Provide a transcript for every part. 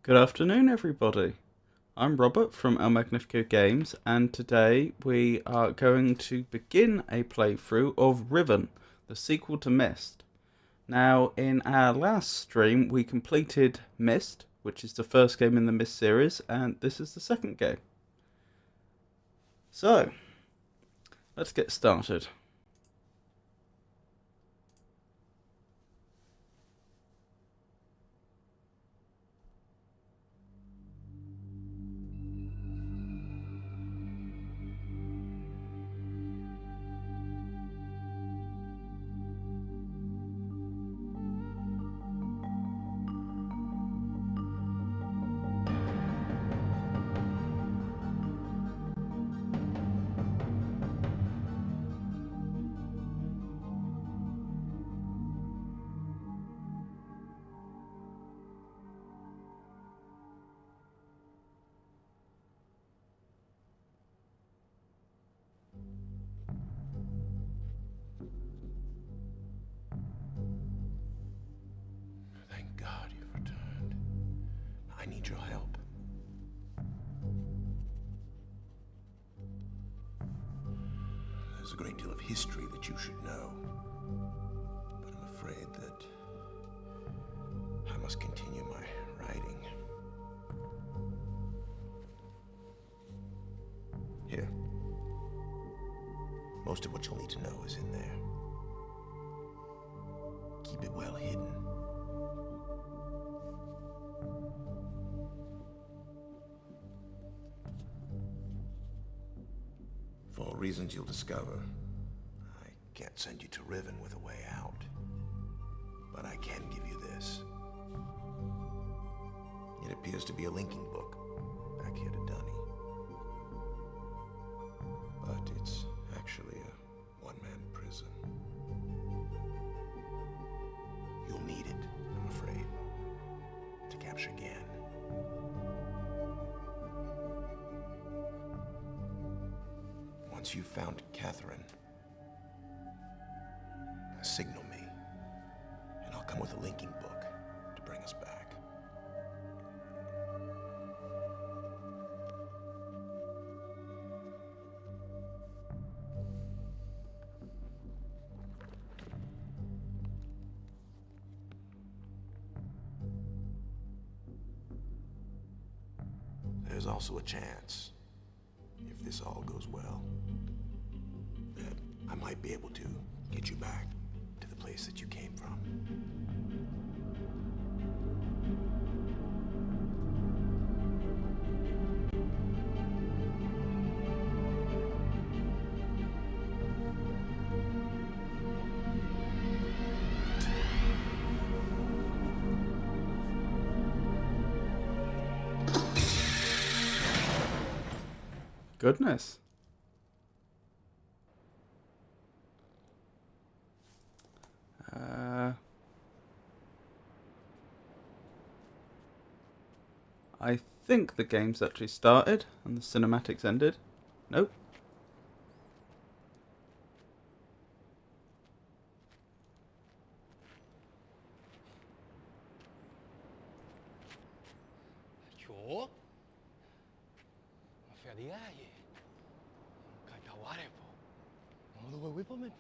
Good afternoon, everybody. I'm Robert from El Magnifico Games, and today we are going to begin a playthrough of Riven, the sequel to Myst. Now, in our last stream, we completed Myst, which is the first game in the Myst series, and this is the second game. So, let's get started. Thank God you've returned. I need your help. There's a great deal of history that you should know, but I'm afraid that I must continue my writing. Here. Most of what you'll need to know is in there. Keep it well hidden. For all reasons you'll discover, I can't send you to Riven with a way out. But I can give you this. It appears to be a linking book, back here to Dunny. But it's actually a one-man prison. You'll need it, I'm afraid, to capture Gan. Once you've found Catherine, signal me, and I'll come with a linking book to bring us back. There's also a chance, if this all goes well, that I might be able to get you back to the place that you came from. Goodness. I think the game's actually started and the cinematics ended. Nope. Yo? Feriaje. Katawarepo. Modu wepo mepo.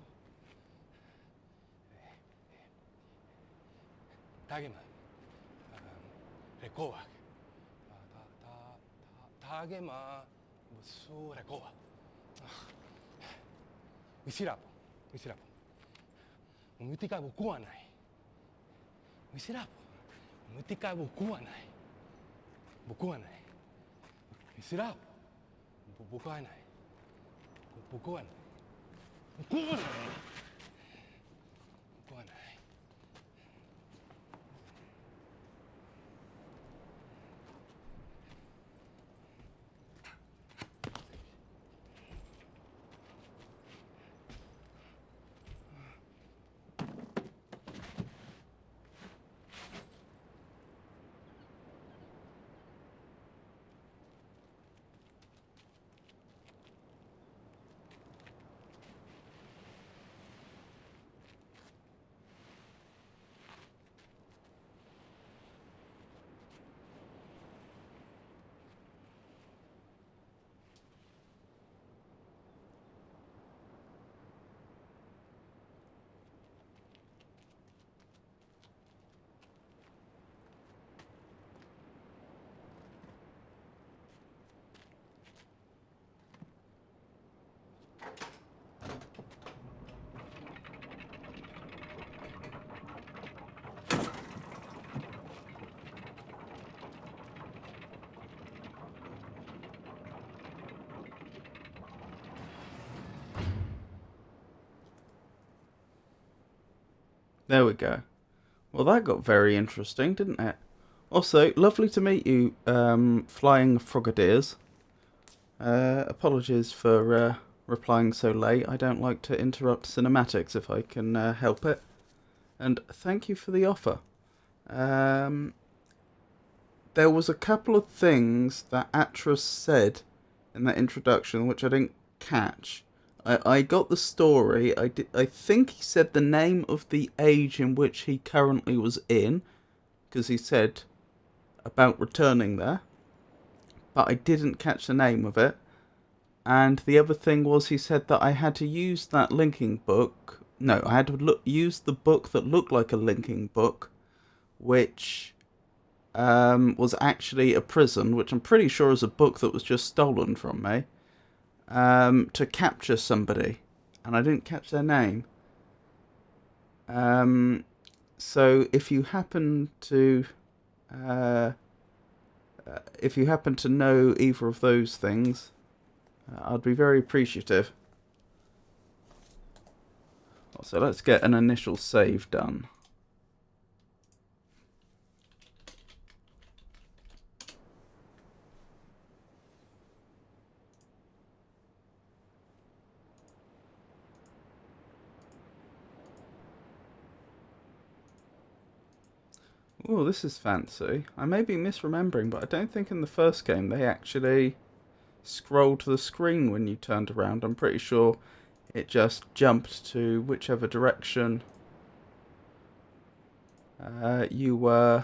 타게마 레코아 타게마 무수 레코아 위시라포 무티카 부쿠아나이 위시라포 무티카 부쿠아나이 위시라포 부쿠아나이 There we go. Well, that got very interesting, didn't it? Also, lovely to meet you, Flying Frogadiers. Apologies for replying so late. I don't like to interrupt cinematics if I can help it. And thank you for the offer. There was a couple of things that Atras said in that introduction which I didn't catch. I got the story. I think he said the name of the age in which he currently was in, because he said about returning there, but I didn't catch the name of it. And the other thing was he said that I had to use that linking book. No, I had to use the book that looked like a linking book, which was actually a prison, which I'm pretty sure is a book that was just stolen from me, to capture somebody, and I didn't catch their name. So if you happen to know either of those things, I'd be very appreciative. So let's get an initial save done. Oh, this is fancy. I may be misremembering, but I don't think in the first game they actually scrolled the screen when you turned around. I'm pretty sure it just jumped to whichever direction you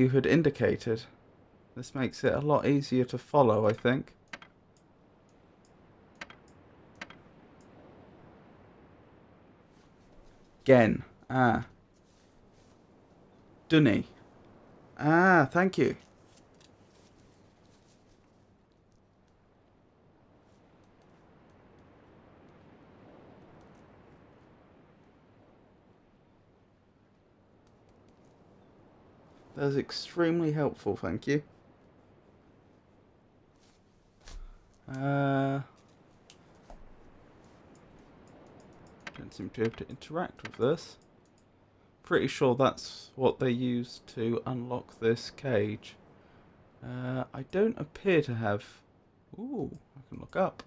had indicated. This makes it a lot easier to follow, I think. Gen. Ah. Dunny. Ah, thank you. That's extremely helpful, thank you. Don't seem to be able to interact with this. Pretty sure that's what they used to unlock this cage. I don't appear to have... Ooh, I can look up.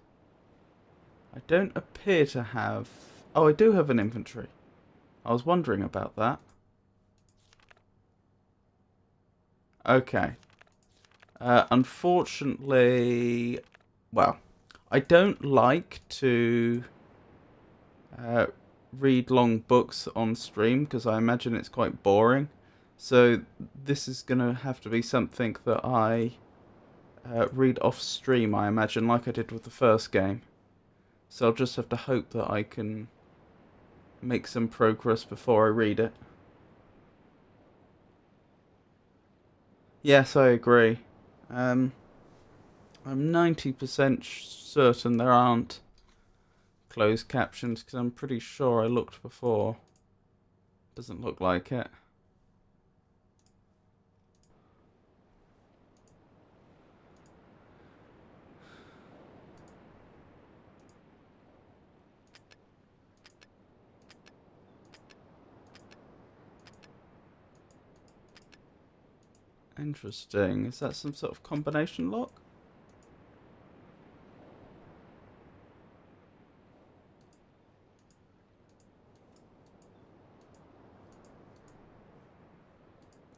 I don't appear to have... Oh, I do have an inventory. I was wondering about that. Okay. Unfortunately... Well, I don't like to read long books on stream because I imagine it's quite boring. So this is going to have to be something that I read off stream, I imagine, like I did with the first game. So I'll just have to hope that I can make some progress before I read it. Yes, I agree. I'm 90% certain there aren't closed captions because I'm pretty sure I looked before. Doesn't look like it. Interesting. Is that some sort of combination lock?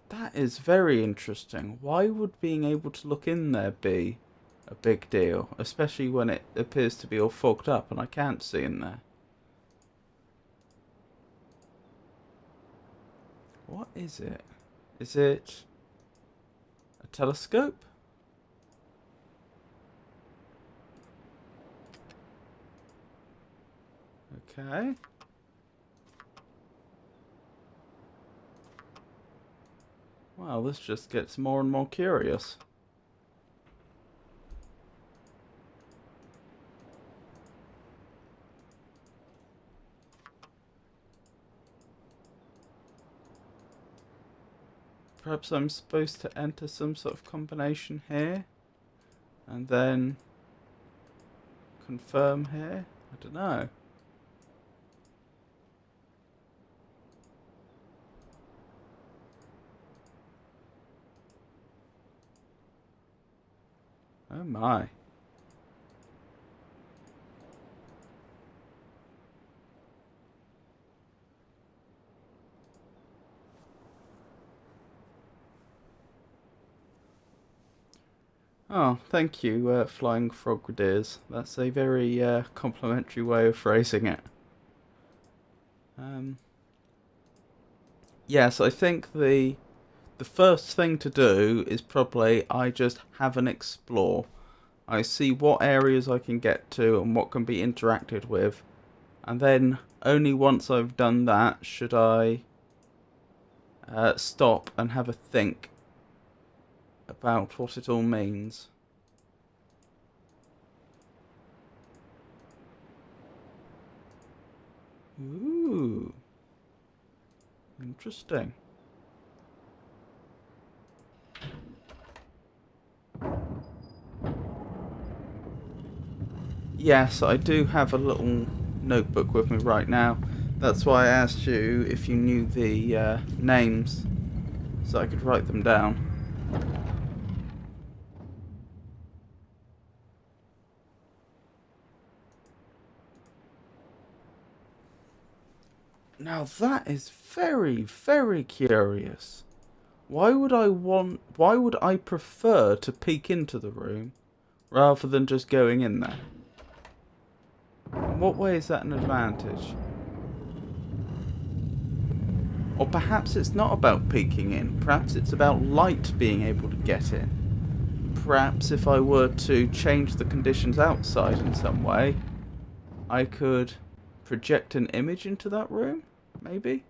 That is very interesting. Why would being able to look in there be a big deal? Especially when it appears to be all fogged up and I can't see in there. What is it? Is it a telescope? Okay. Well, this just gets more and more curious. Perhaps I'm supposed to enter some sort of combination here and then confirm here? I don't know. Oh my. Oh, thank you, Flying Frogadiers. That's a very complimentary way of phrasing it. Yes, I think the first thing to do is probably I just have an explore. I see what areas I can get to and what can be interacted with, and then only once I've done that should I stop and have a think about what it all means. Ooh, interesting. Yes, I do have a little notebook with me right now. That's why I asked you if you knew the names, so I could write them down. Now that is very, very curious. Why would I prefer to peek into the room rather than just going in there? In what way is that an advantage? Or perhaps it's not about peeking in. Perhaps it's about light being able to get in. Perhaps if I were to change the conditions outside in some way, I could project an image into that room, maybe?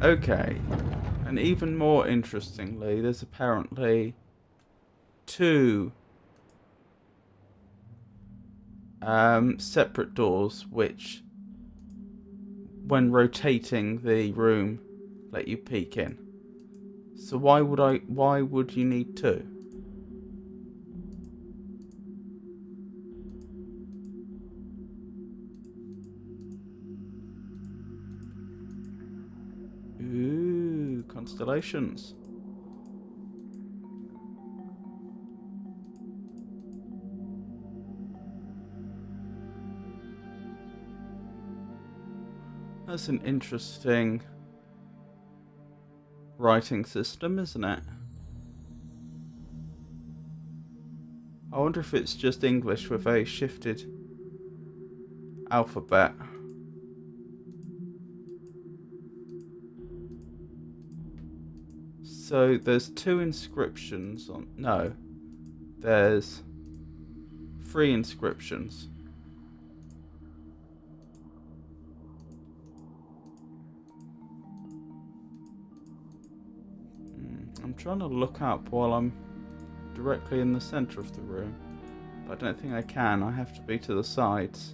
Okay, and even more interestingly, there's apparently two separate doors which, when rotating the room, let you peek in. So why would you need two? Ooh, constellations. That's an interesting writing system, isn't it? I wonder if it's just English with a shifted alphabet. So there's 2 inscriptions on... No. There's 3 inscriptions. I'm trying to look up while I'm directly in the centre of the room. But I don't think I can. I have to be to the sides.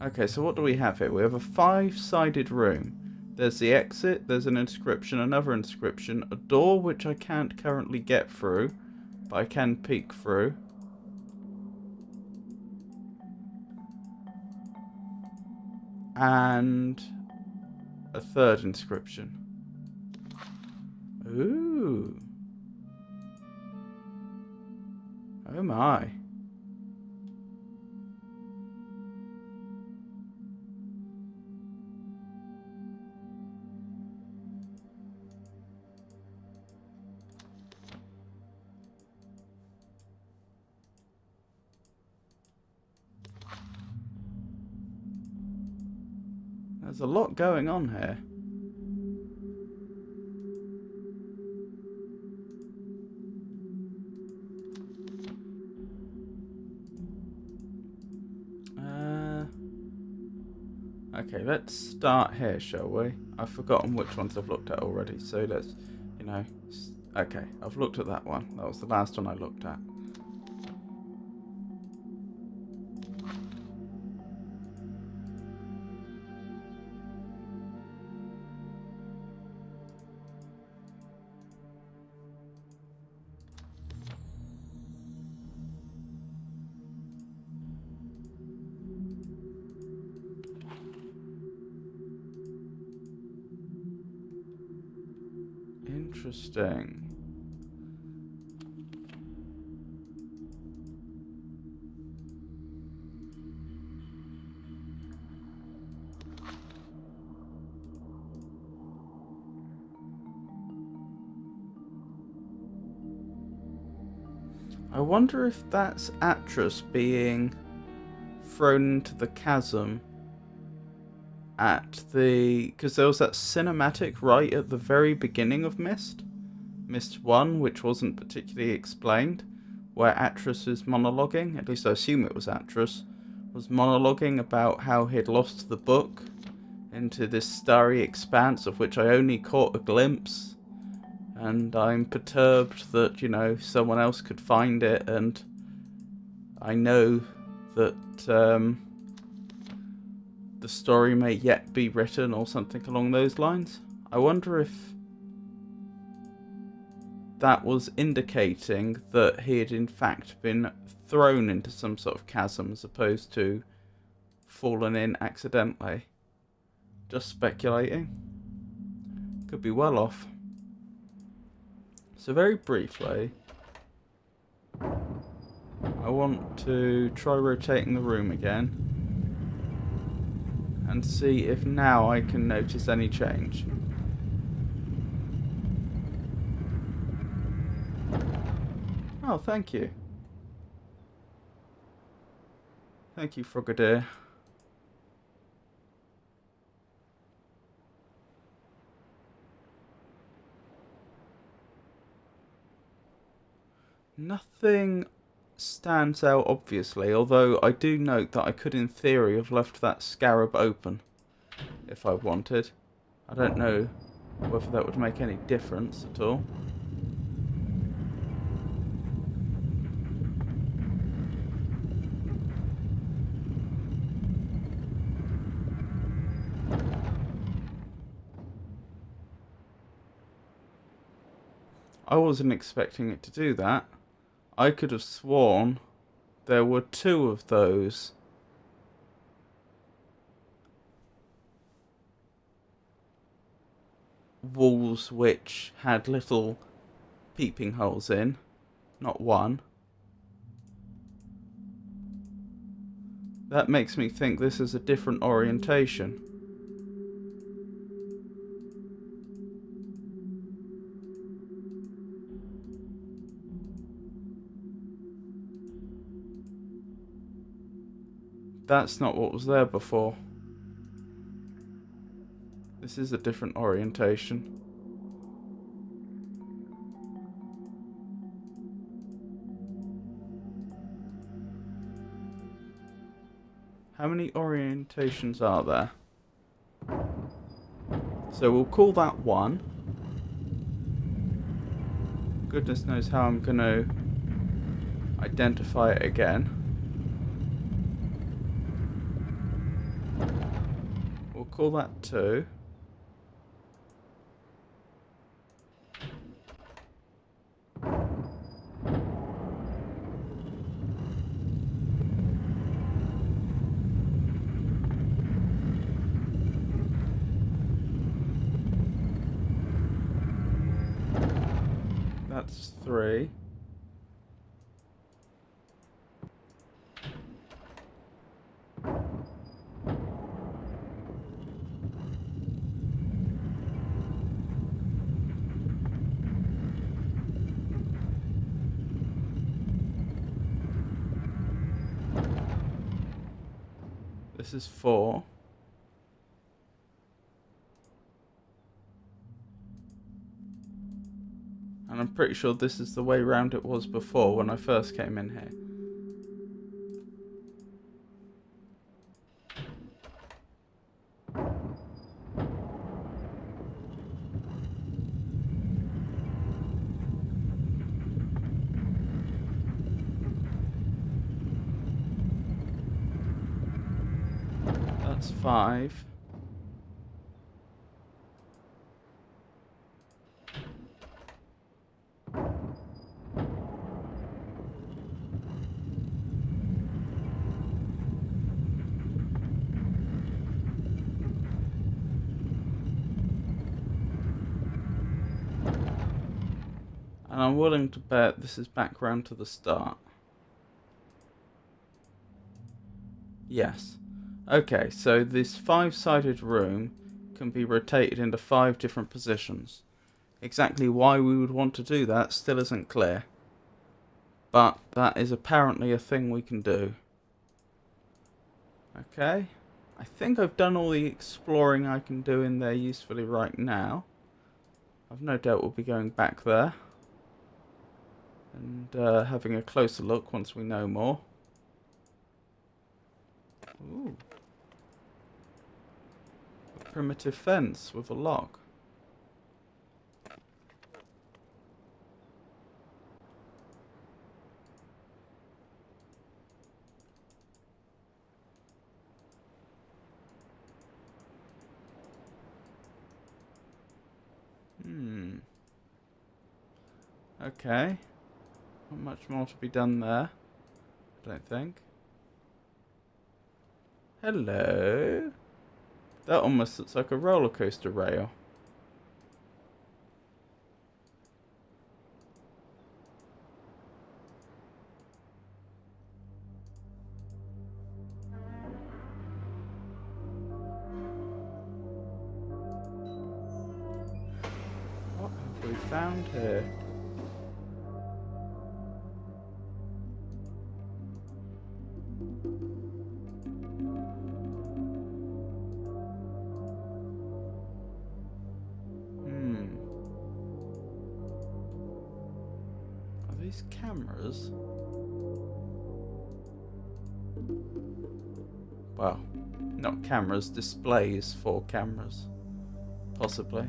Okay, so what do we have here? We have a 5-sided room. There's the exit, there's an inscription, another inscription, a door which I can't currently get through, but I can peek through. And a 3rd inscription. Ooh. Oh my. There's a lot going on here. Okay, let's start here, shall we? I've forgotten which ones I've looked at already, so let's, okay, I've looked at that one. That was the last one I looked at. Interesting. I wonder if that's Atris being thrown into the chasm at the... because there was that cinematic right at the very beginning of Myst. Myst 1, which wasn't particularly explained, where Atris is monologuing, at least I assume it was Atris, was monologuing about how he'd lost the book into this starry expanse of which I only caught a glimpse. And I'm perturbed that, someone else could find it, and I know that the story may yet be written or something along those lines. I wonder if that was indicating that he had in fact been thrown into some sort of chasm as opposed to fallen in accidentally. Just speculating. Could be well off. So very briefly, I want to try rotating the room again and see if now I can notice any change. Oh, thank you. Thank you, Frogadier. Nothing stands out obviously, although I do note that I could in theory have left that scarab open if I wanted. I don't know whether that would make any difference at all. I wasn't expecting it to do that. I could have sworn there were 2 of those walls which had little peeping holes in, not 1. That makes me think this is a different orientation. That's not what was there before. This is a different orientation. How many orientations are there? So we'll call that 1. Goodness knows how I'm going to identify it again. We'll call that 2. That's 3. This is 4. And I'm pretty sure this is the way round it was before when I first came in here. That's 5. And I'm willing to bet this is back round to the start. Yes. Okay, so this 5-sided room can be rotated into 5 different positions. Exactly why we would want to do that still isn't clear. But that is apparently a thing we can do. Okay. I think I've done all the exploring I can do in there usefully right now. I've no doubt we'll be going back there and having a closer look once we know more. Ooh. A primitive fence with a lock. Okay. Not much more to be done there, I don't think. Hello. That almost looks like a roller coaster rail. What have we found here? Are these cameras? Well, not cameras, displays for cameras. Possibly.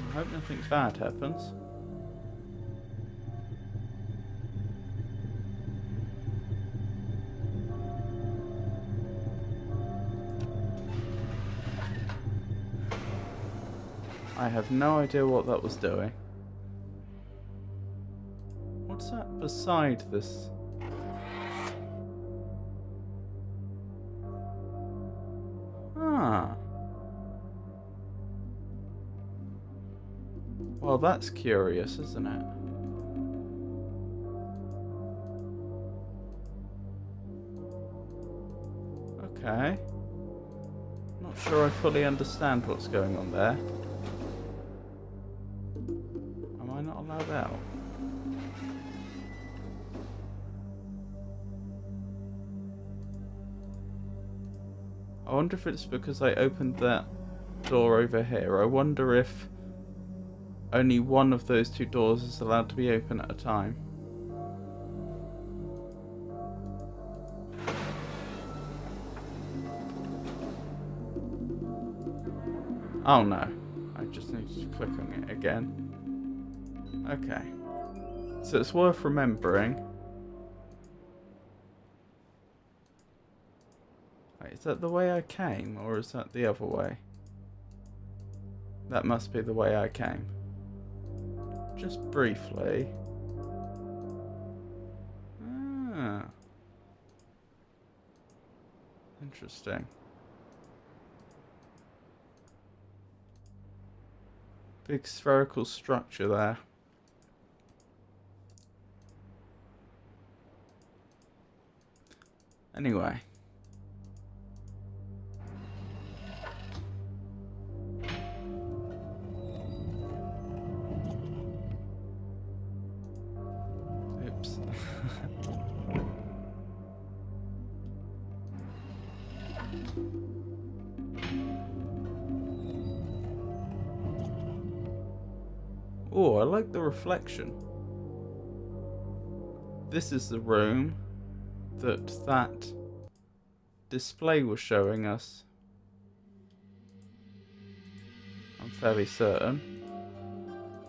I hope nothing bad happens. I have no idea what that was doing. What's that beside this? Ah. Well, that's curious, isn't it? Okay. Not sure I fully understand what's going on there. out. I wonder if it's because I opened that door over here. I wonder if only one of those two doors is allowed to be open at a time. Oh no, I just need to click on it again. Okay, so it's worth remembering. Wait, is that the way I came, or is that the other way? That must be the way I came. Just briefly. Ah. Interesting. Big spherical structure there. Anyway. Oops. Oh, I like the reflection. This is the room that display was showing us. I'm fairly certain.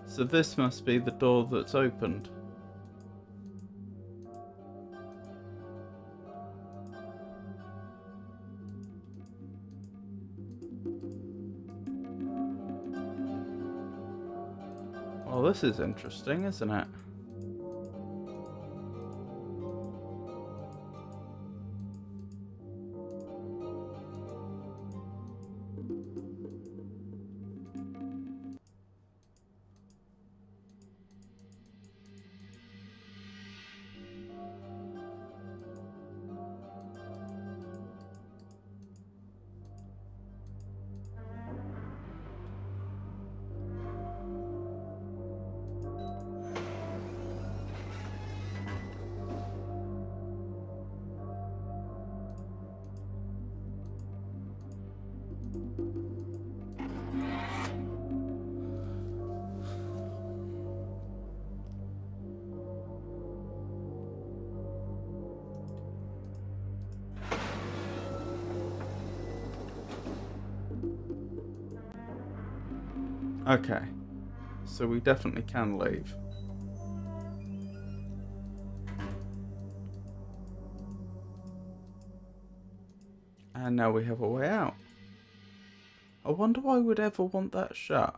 So this must be the door that's opened. Well, this is interesting, isn't it? Okay, so we definitely can leave. And now we have a way out. I wonder why I would ever want that shut.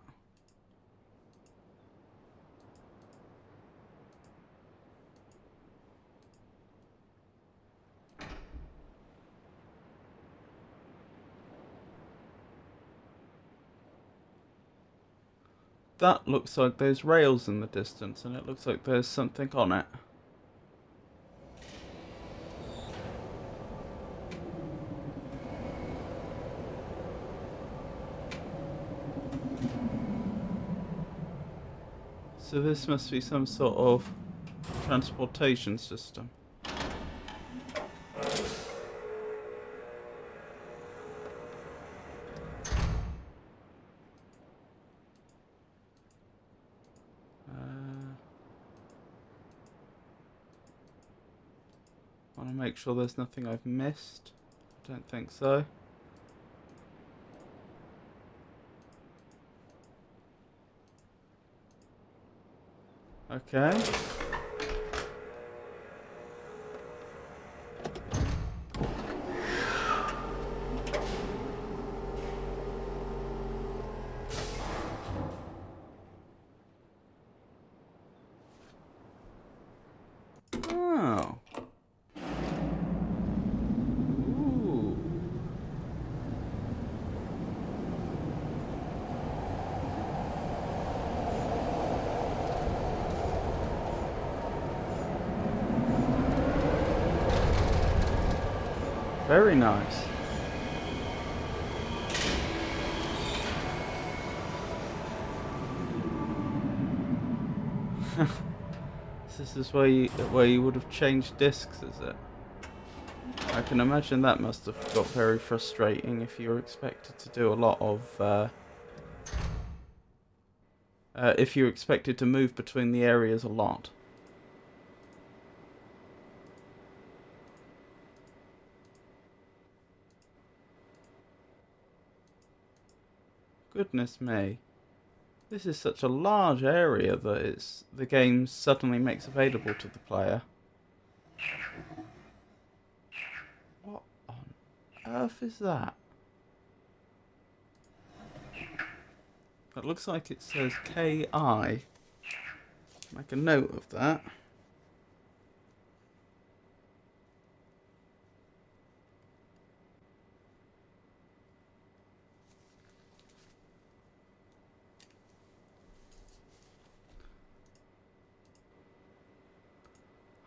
That looks like there's rails in the distance, and it looks like there's something on it. So this must be some sort of transportation system. Want to make sure there's nothing I've missed. I don't think so. Okay. Oh. Ooh. Very nice. This is where you would have changed discs, is it? I can imagine that must have got very frustrating if you were expected to do a lot of if you were expected to move between the areas a lot. Goodness me. This is such a large area that the game suddenly makes available to the player. What on earth is that? It looks like it says KI. Make a note of that.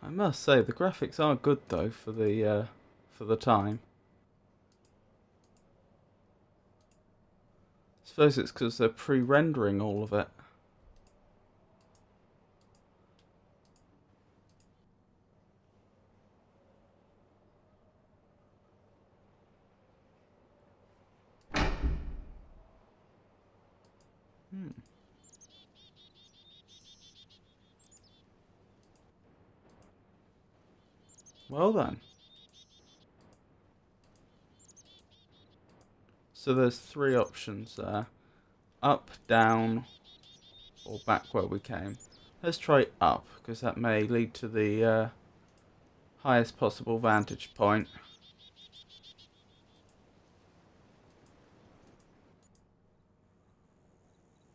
I must say the graphics are good though for the time. I suppose it's because they're pre-rendering all of it. Well then. So there's three options there. Up, down, or back where we came. Let's try up, because that may lead to the highest possible vantage point.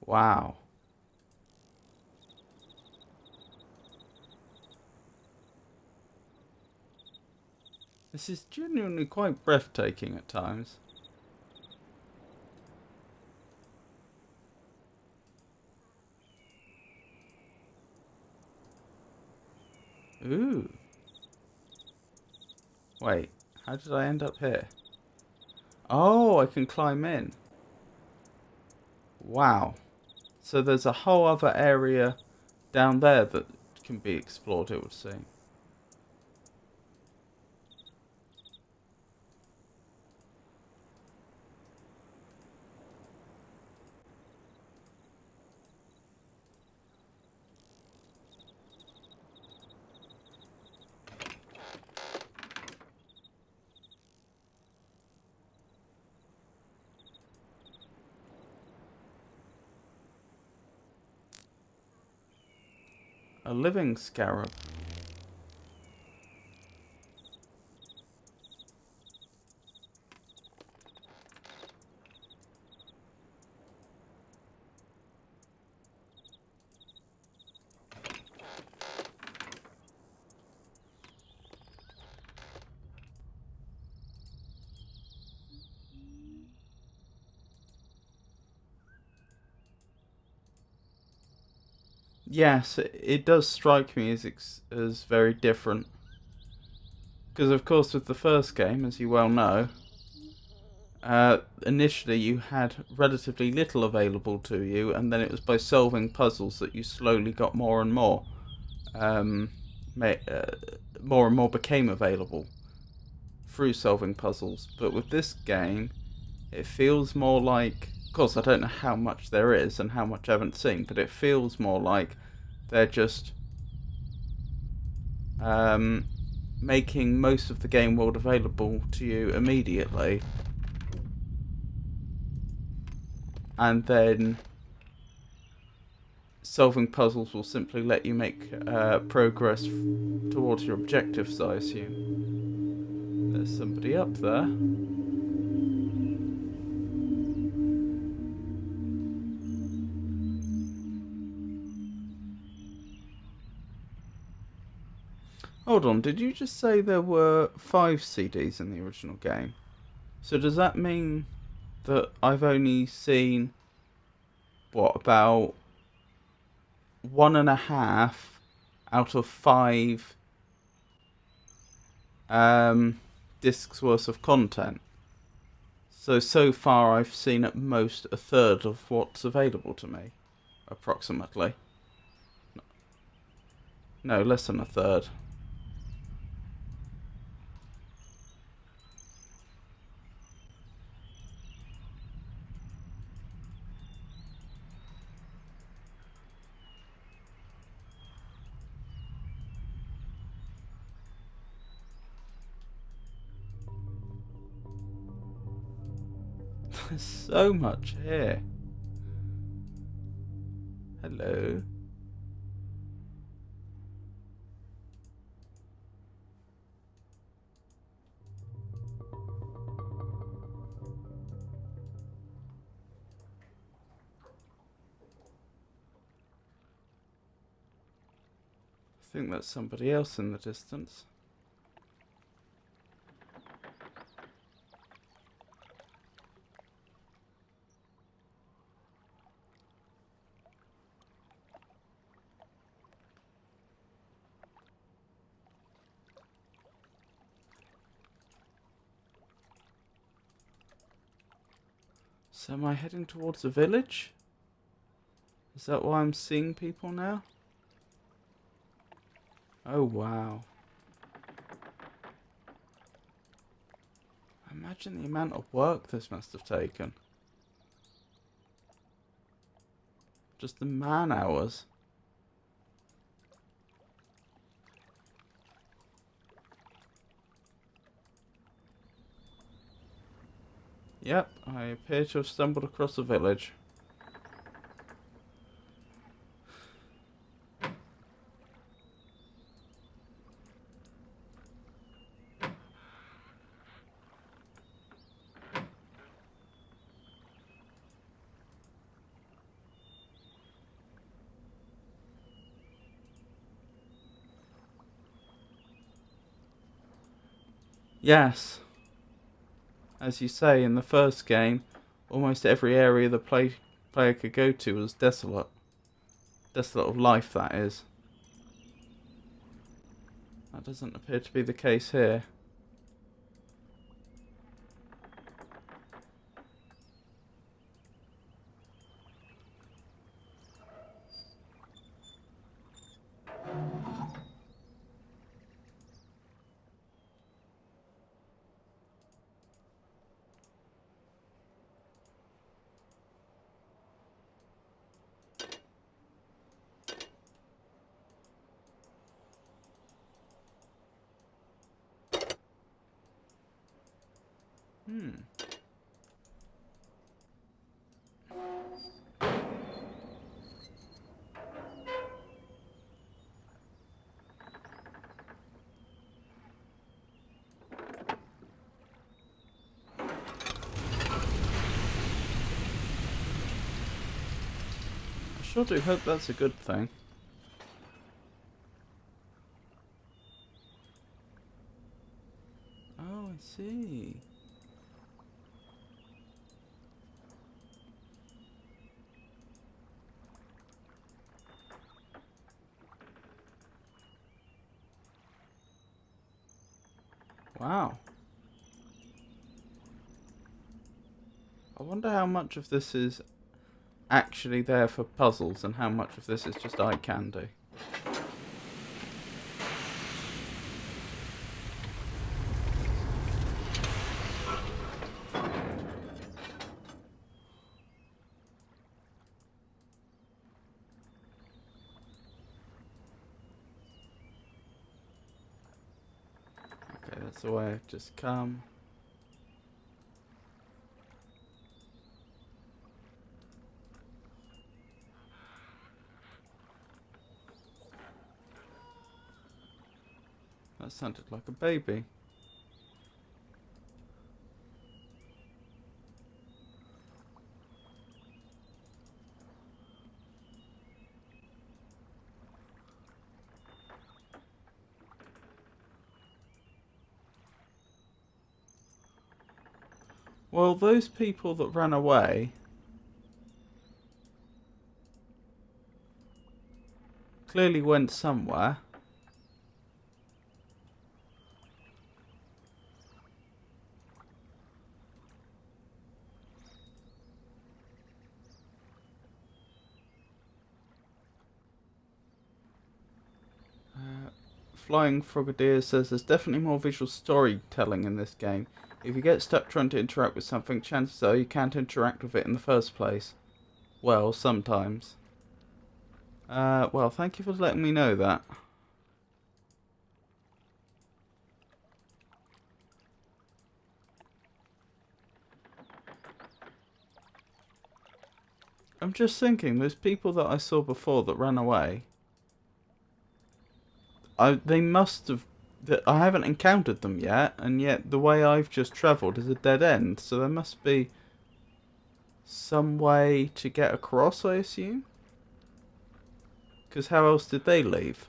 Wow. This is genuinely quite breathtaking at times. Ooh. Wait, how did I end up here? Oh, I can climb in. Wow. So there's a whole other area down there that can be explored, it would seem. A living scarab. Yes, it does strike me as very different. Because of course with the first game, as you well know, initially you had relatively little available to you, and then it was by solving puzzles that you slowly got more and more. More and more became available through solving puzzles. But with this game, it feels more like... Of course, I don't know how much there is and how much I haven't seen, but it feels more like they're just making most of the game world available to you immediately. And then solving puzzles will simply let you make progress towards your objectives, I assume. There's somebody up there. Hold on, did you just say there were 5 CDs in the original game? So does that mean that I've only seen, what, about 1.5 out of 5 discs worth of content? So far I've seen at most 1/3 of what's available to me, approximately. No, less than a third. There's so much here. Hello. I think that's somebody else in the distance. So am I heading towards a village? Is that why I'm seeing people now? Oh wow. Imagine the amount of work this must have taken. Just the man hours. Yep, I appear to have stumbled across a village. Yes. As you say, in the first game, almost every area the player could go to was desolate. Desolate of life, that is. That doesn't appear to be the case here. I sure do hope that's a good thing. Oh, I see. Wow. I wonder how much of this is actually there for puzzles and how much of this is just eye candy. Okay, that's the way I've just come. That sounded like a baby. Well, those people that ran away clearly went somewhere. Flying Frogadier says there's definitely more visual storytelling in this game. If you get stuck trying to interact with something, chances are you can't interact with it in the first place. Well, sometimes. Well, thank you for letting me know that. I'm just thinking, those people that I saw before that ran away, they must have... I haven't encountered them yet, and yet the way I've just travelled is a dead end, so there must be some way to get across, I assume? Because how else did they leave?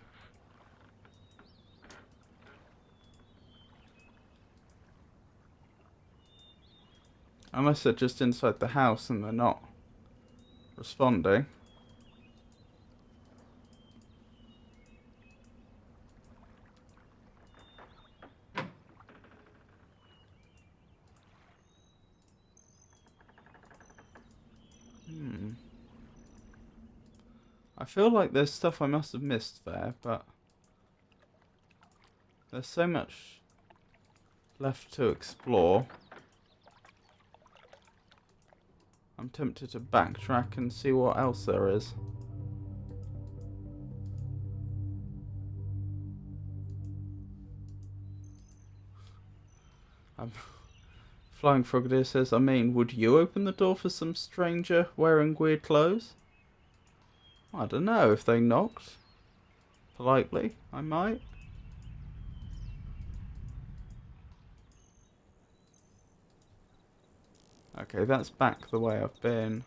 Unless they're just inside the house and they're not responding. I feel like there's stuff I must have missed there, but there's so much left to explore. I'm tempted to backtrack and see what else there is. Flying Frogadier says, I mean, would you open the door for some stranger wearing weird clothes? I don't know, if they knocked politely, I might. Okay, that's back the way I've been.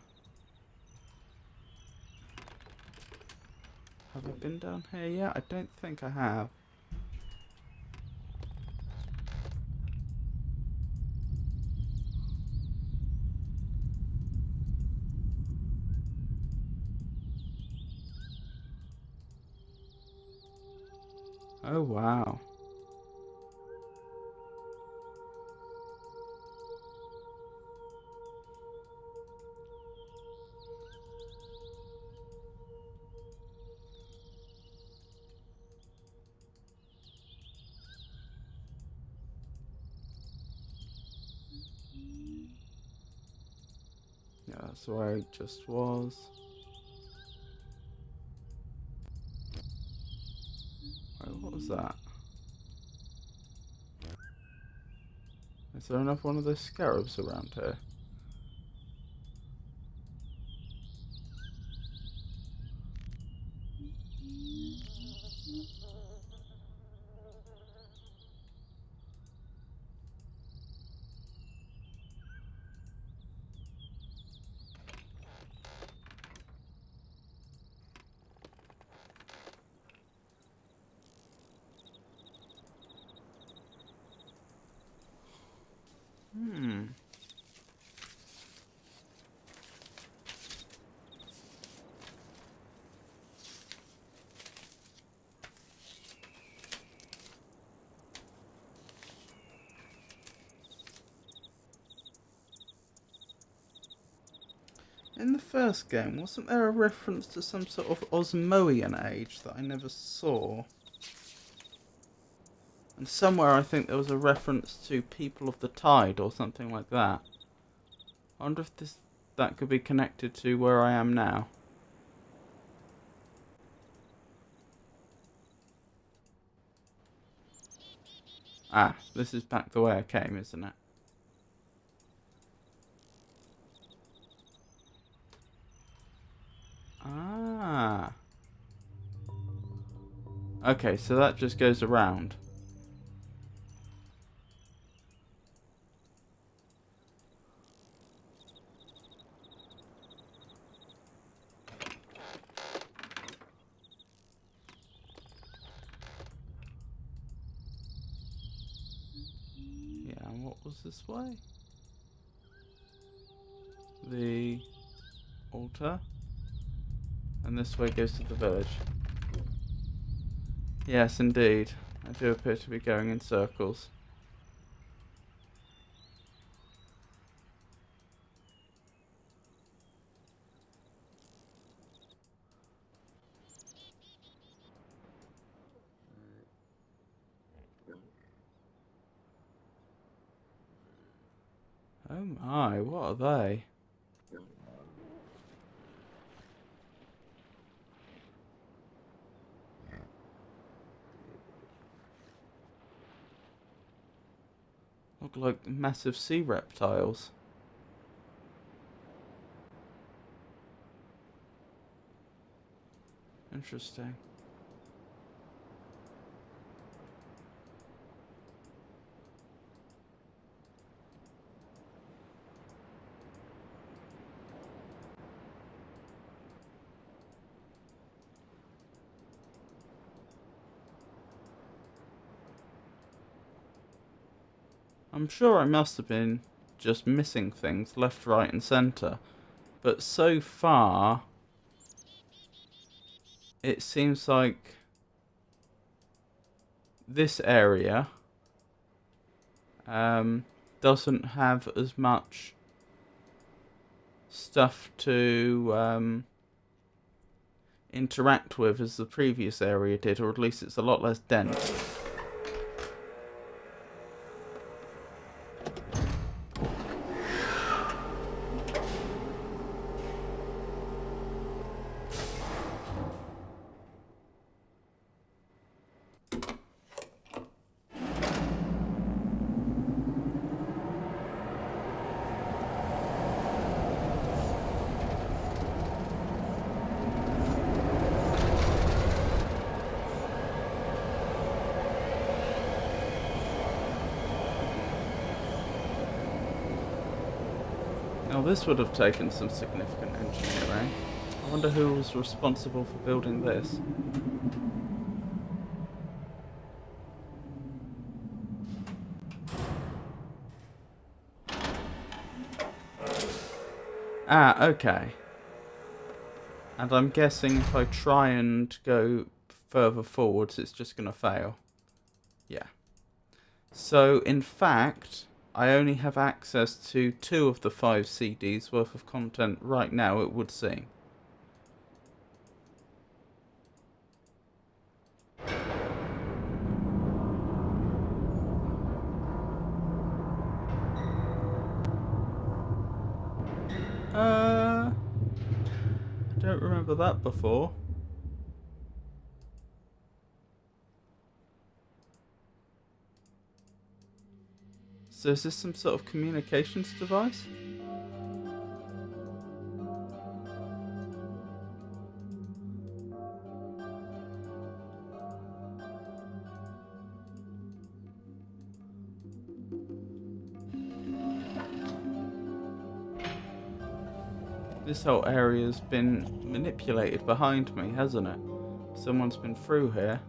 Have I been down here yet? I don't think I have. Oh, wow. Yeah, that's where I just was. Wait, what was that? Is there another one of those scarabs around here? In the first game, wasn't there a reference to some sort of Osmoian age that I never saw? And somewhere I think there was a reference to People of the Tide or something like that. I wonder if that could be connected to where I am now. Ah, this is back the way I came, isn't it? Ah. Okay, so that just goes around. Yeah, and what was this way? The altar. And this way goes to the village. Yes, indeed. I do appear to be going in circles. my, what are they? Look like massive sea reptiles. Interesting. I'm sure I must have been just missing things left, right and centre. But so far, it seems like this area doesn't have as much stuff to interact with as the previous area did, or at least it's a lot less dense. Now this would have taken some significant engineering. I wonder who was responsible for building this. Ah, okay. And I'm guessing if I try and go further forwards, it's just going to fail. Yeah. So, in fact, I only have access to 2 of the 5 CDs worth of content right now, it would seem. I don't remember that before. So is this some sort of communications device? This whole area's been manipulated behind me, hasn't it? Someone's been through here.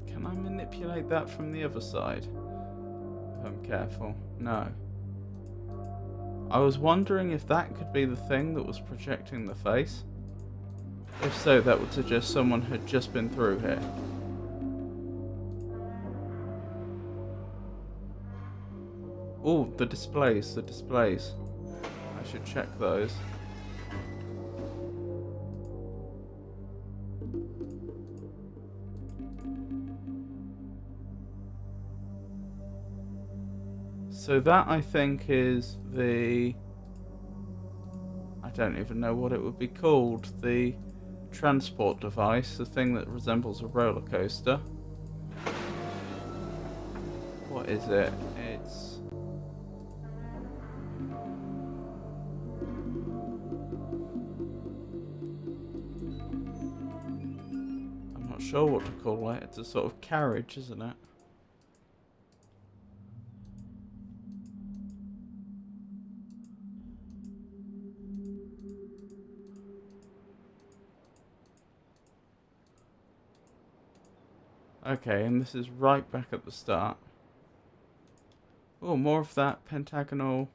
Can I manipulate that from the other side? If I'm careful. No. I was wondering if that could be the thing that was projecting the face. If so, that would suggest someone had just been through here. Oh, the displays, the displays. I should check those. So that, I think, is the... I don't even know what it would be called. The transport device, the thing that resembles a roller coaster. What is it? It's... I'm not sure what to call it. It's a sort of carriage, isn't it? Okay, and this is right back at the start. Oh, more of that pentagonal.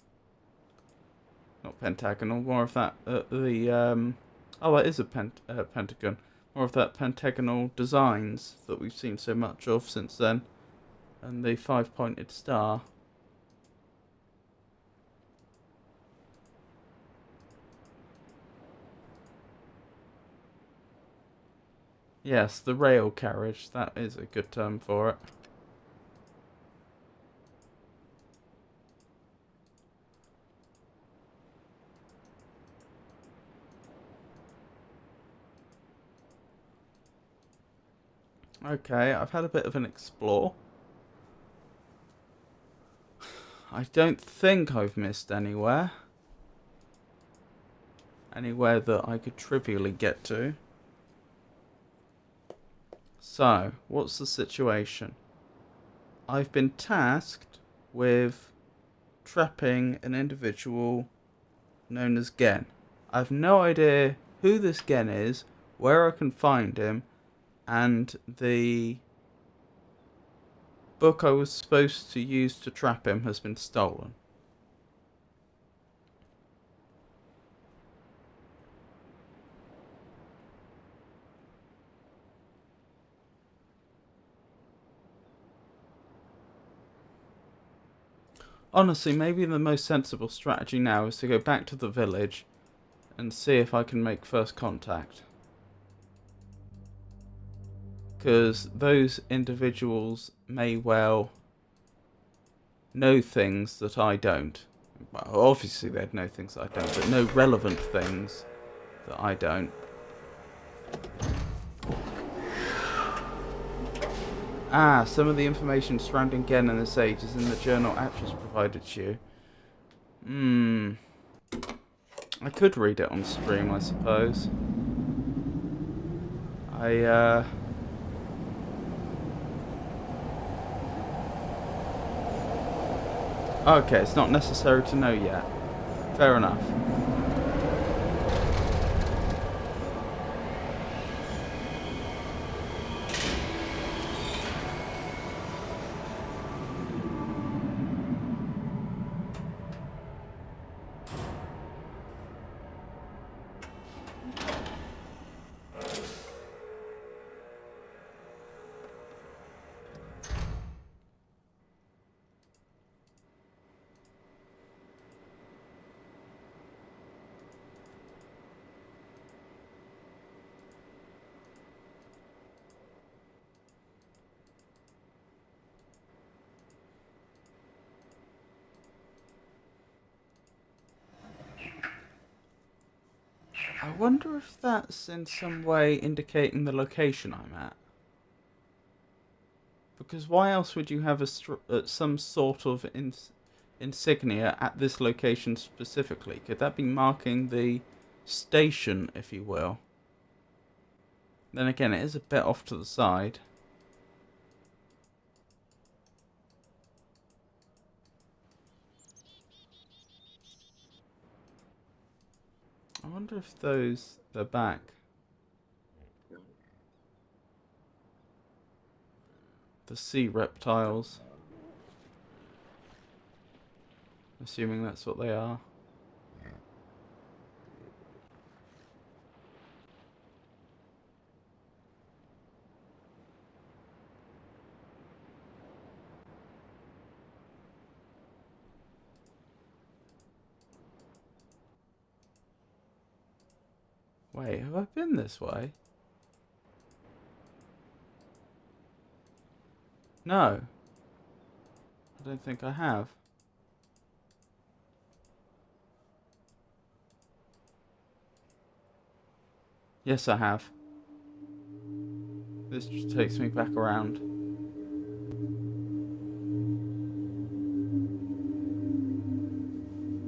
Not pentagonal. More of that. Oh, that is a pentagon. More of that pentagonal designs that we've seen so much of since then, and the five-pointed star. Yes, the rail carriage. That is a good term for it. Okay, I've had a bit of an explore. I don't think I've missed anywhere. Anywhere that I could trivially get to. So, what's the situation? I've been tasked with trapping an individual known as Gen. I have no idea who this Gen is, where I can find him, and the book I was supposed to use to trap him has been stolen. Honestly, maybe the most sensible strategy now is to go back to the village and see if I can make first contact. Because those individuals may well know things that I don't. Well, obviously they'd know things that I don't, but know relevant things that I don't. Ah, some of the information surrounding Gen and this age is in the journal Atlas provided to you. I could read it on stream, I suppose. Okay, it's not necessary to know yet. Fair enough. I wonder if that's in some way indicating the location I'm at. Because why else would you have some sort of insignia at this location specifically? Could that be marking the station, if you will? Then again, it is a bit off to the side. I wonder if they're back. The sea reptiles. Assuming that's what they are. Wait, have I been this way? No. I don't think I have. Yes, I have. This just takes me back around.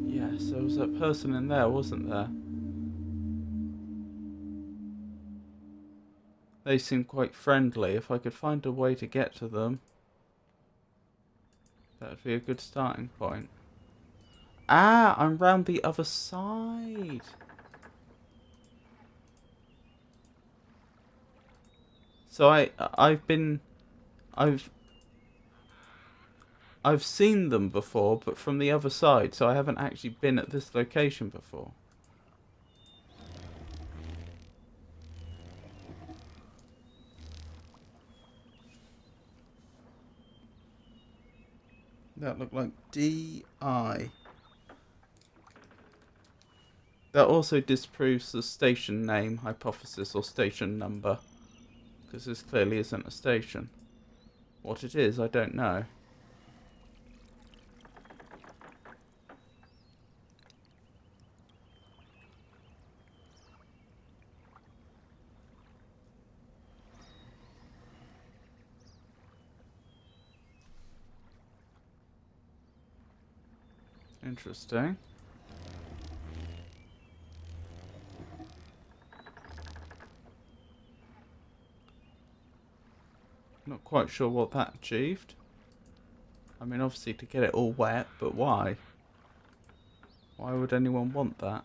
Yes, there was that person in there, wasn't there? They seem quite friendly. If I could find a way to get to them, that would be a good starting point. Ah, I'm round the other side. So I've been I've seen them before, but from the other side, so I haven't actually been at this location before. That looked like DI. That also disproves the station name hypothesis or station number, because this clearly isn't a station. What it is, I don't know. Interesting. Not quite sure what that achieved. I mean, obviously to get it all wet, but why? Why would anyone want that?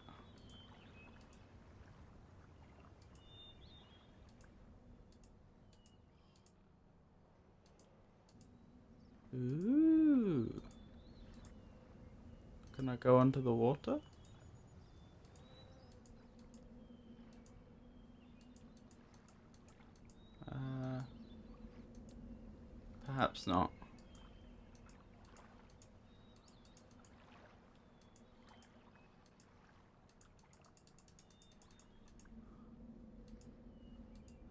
Ooh. Can I go under the water? Perhaps not.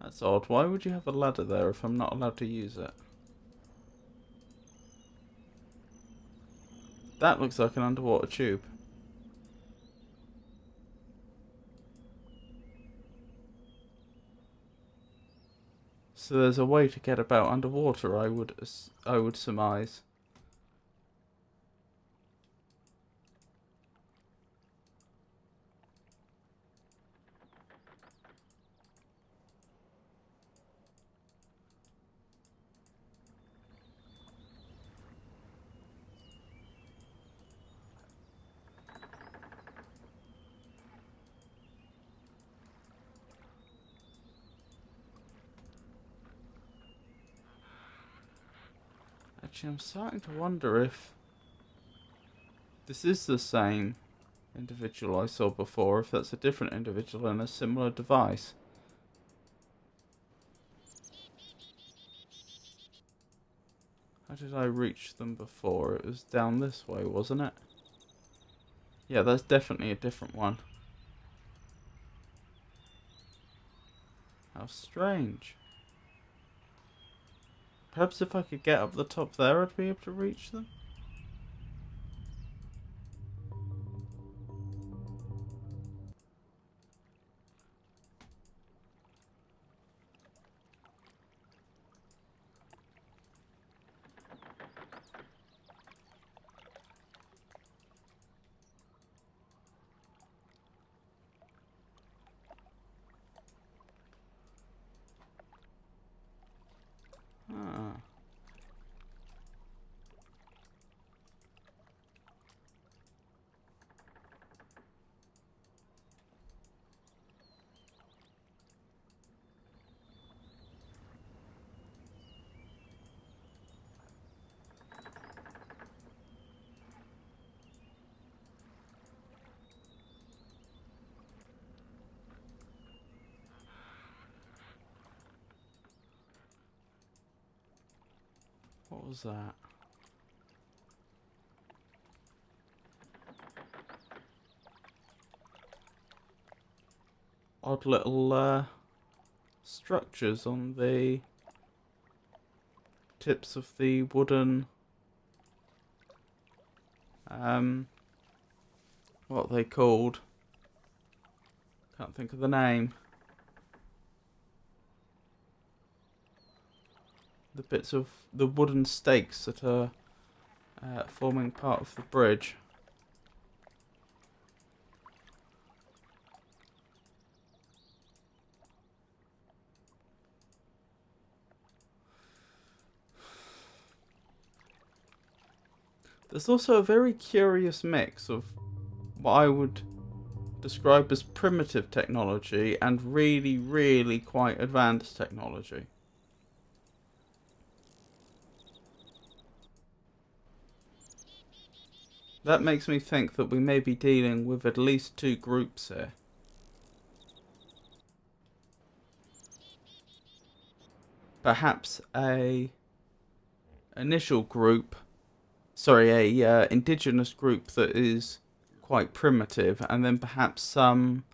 That's odd. Why would you have a ladder there if I'm not allowed to use it? That looks like an underwater tube. So there's a way to get about underwater, I would surmise. Actually, I'm starting to wonder if this is the same individual I saw before, if that's a different individual and a similar device. How did I reach them before? It was down this way, wasn't it? Yeah, that's definitely a different one. How strange. Perhaps if I could get up the top there, I'd be able to reach them? Ah. What was that? Odd little structures on the tips of the wooden what are they called? Can't think of the name. The bits of the wooden stakes that are forming part of the bridge. There's also a very curious mix of what I would describe as primitive technology and really, really quite advanced technology. That makes me think that we may be dealing with at least two groups here. Perhaps a initial group, sorry, a indigenous group that is quite primitive, and then perhaps some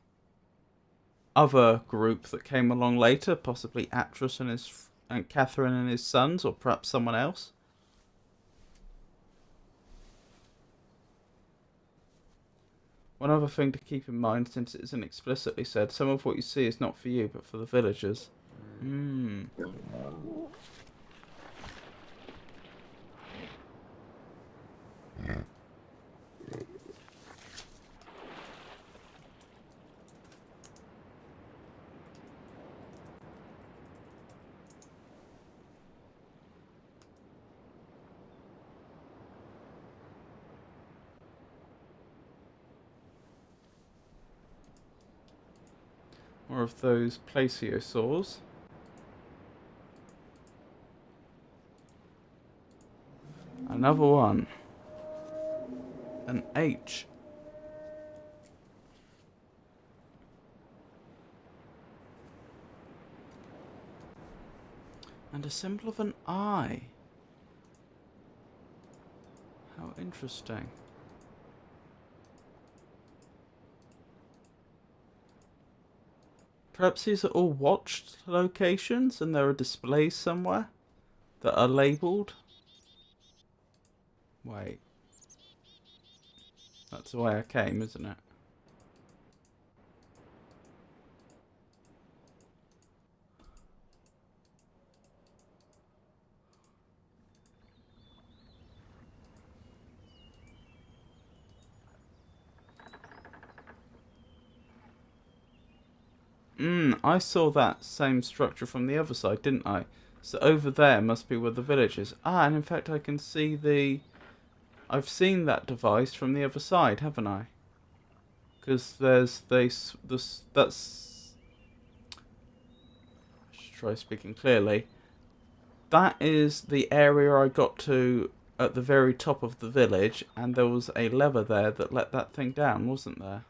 other group that came along later, possibly Atros and Catherine and his sons, or perhaps someone else. One other thing to keep in mind, since it isn't explicitly said, some of what you see is not for you, but for the villagers. More of those plesiosaurs. Another one. An H. And a symbol of an eye. How interesting. Perhaps these are all watched locations and there are displays somewhere that are labelled. Wait. That's the way I came, isn't it? I saw that same structure from the other side, didn't I? So over there must be where the village is. Ah, and in fact I can see the... I've seen that device from the other side, haven't I? Because there's this... That's... I should try speaking clearly. That is the area I got to at the very top of the village, and there was a lever there that let that thing down, wasn't there?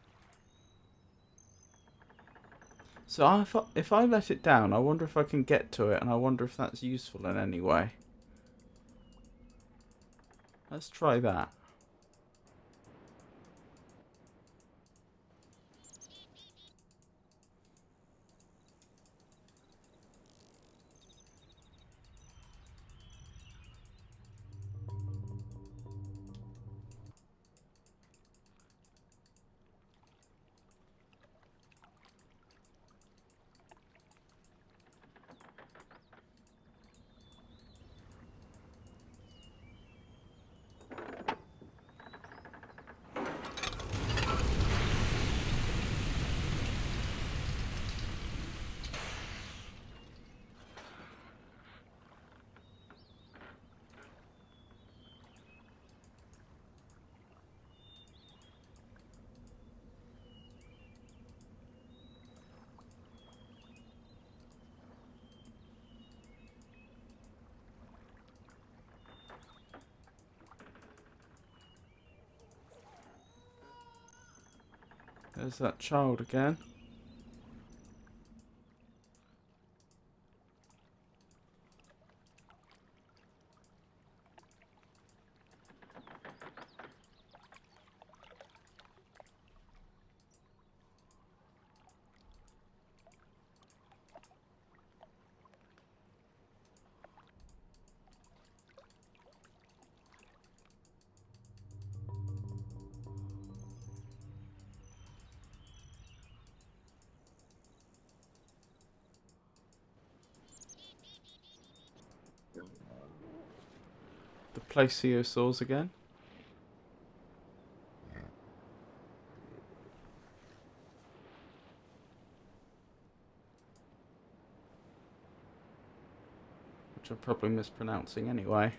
So if I let it down, I wonder if I can get to it, and I wonder if that's useful in any way. Let's try that. There's that child again. The plesiosaurs again. Which I'm probably mispronouncing anyway.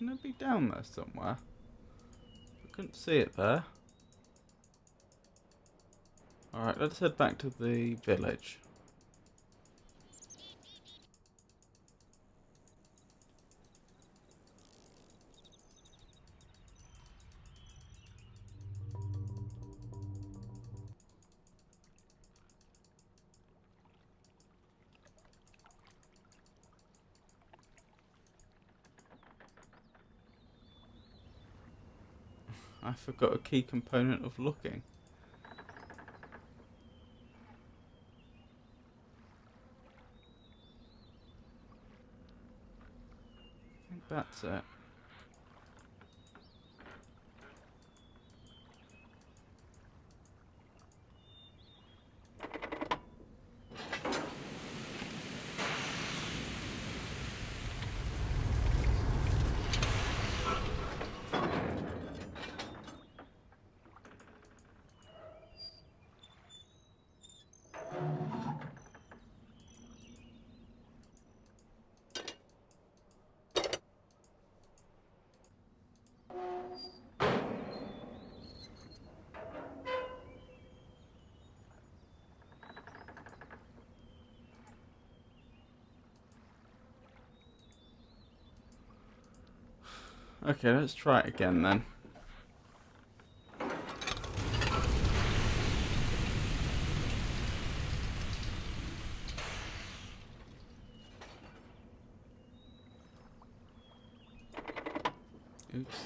Shouldn't it be down there somewhere? I couldn't see it there. Alright, let's head back to the village. I forgot a key component of looking. I think that's it. Okay, let's try it again then. Oops.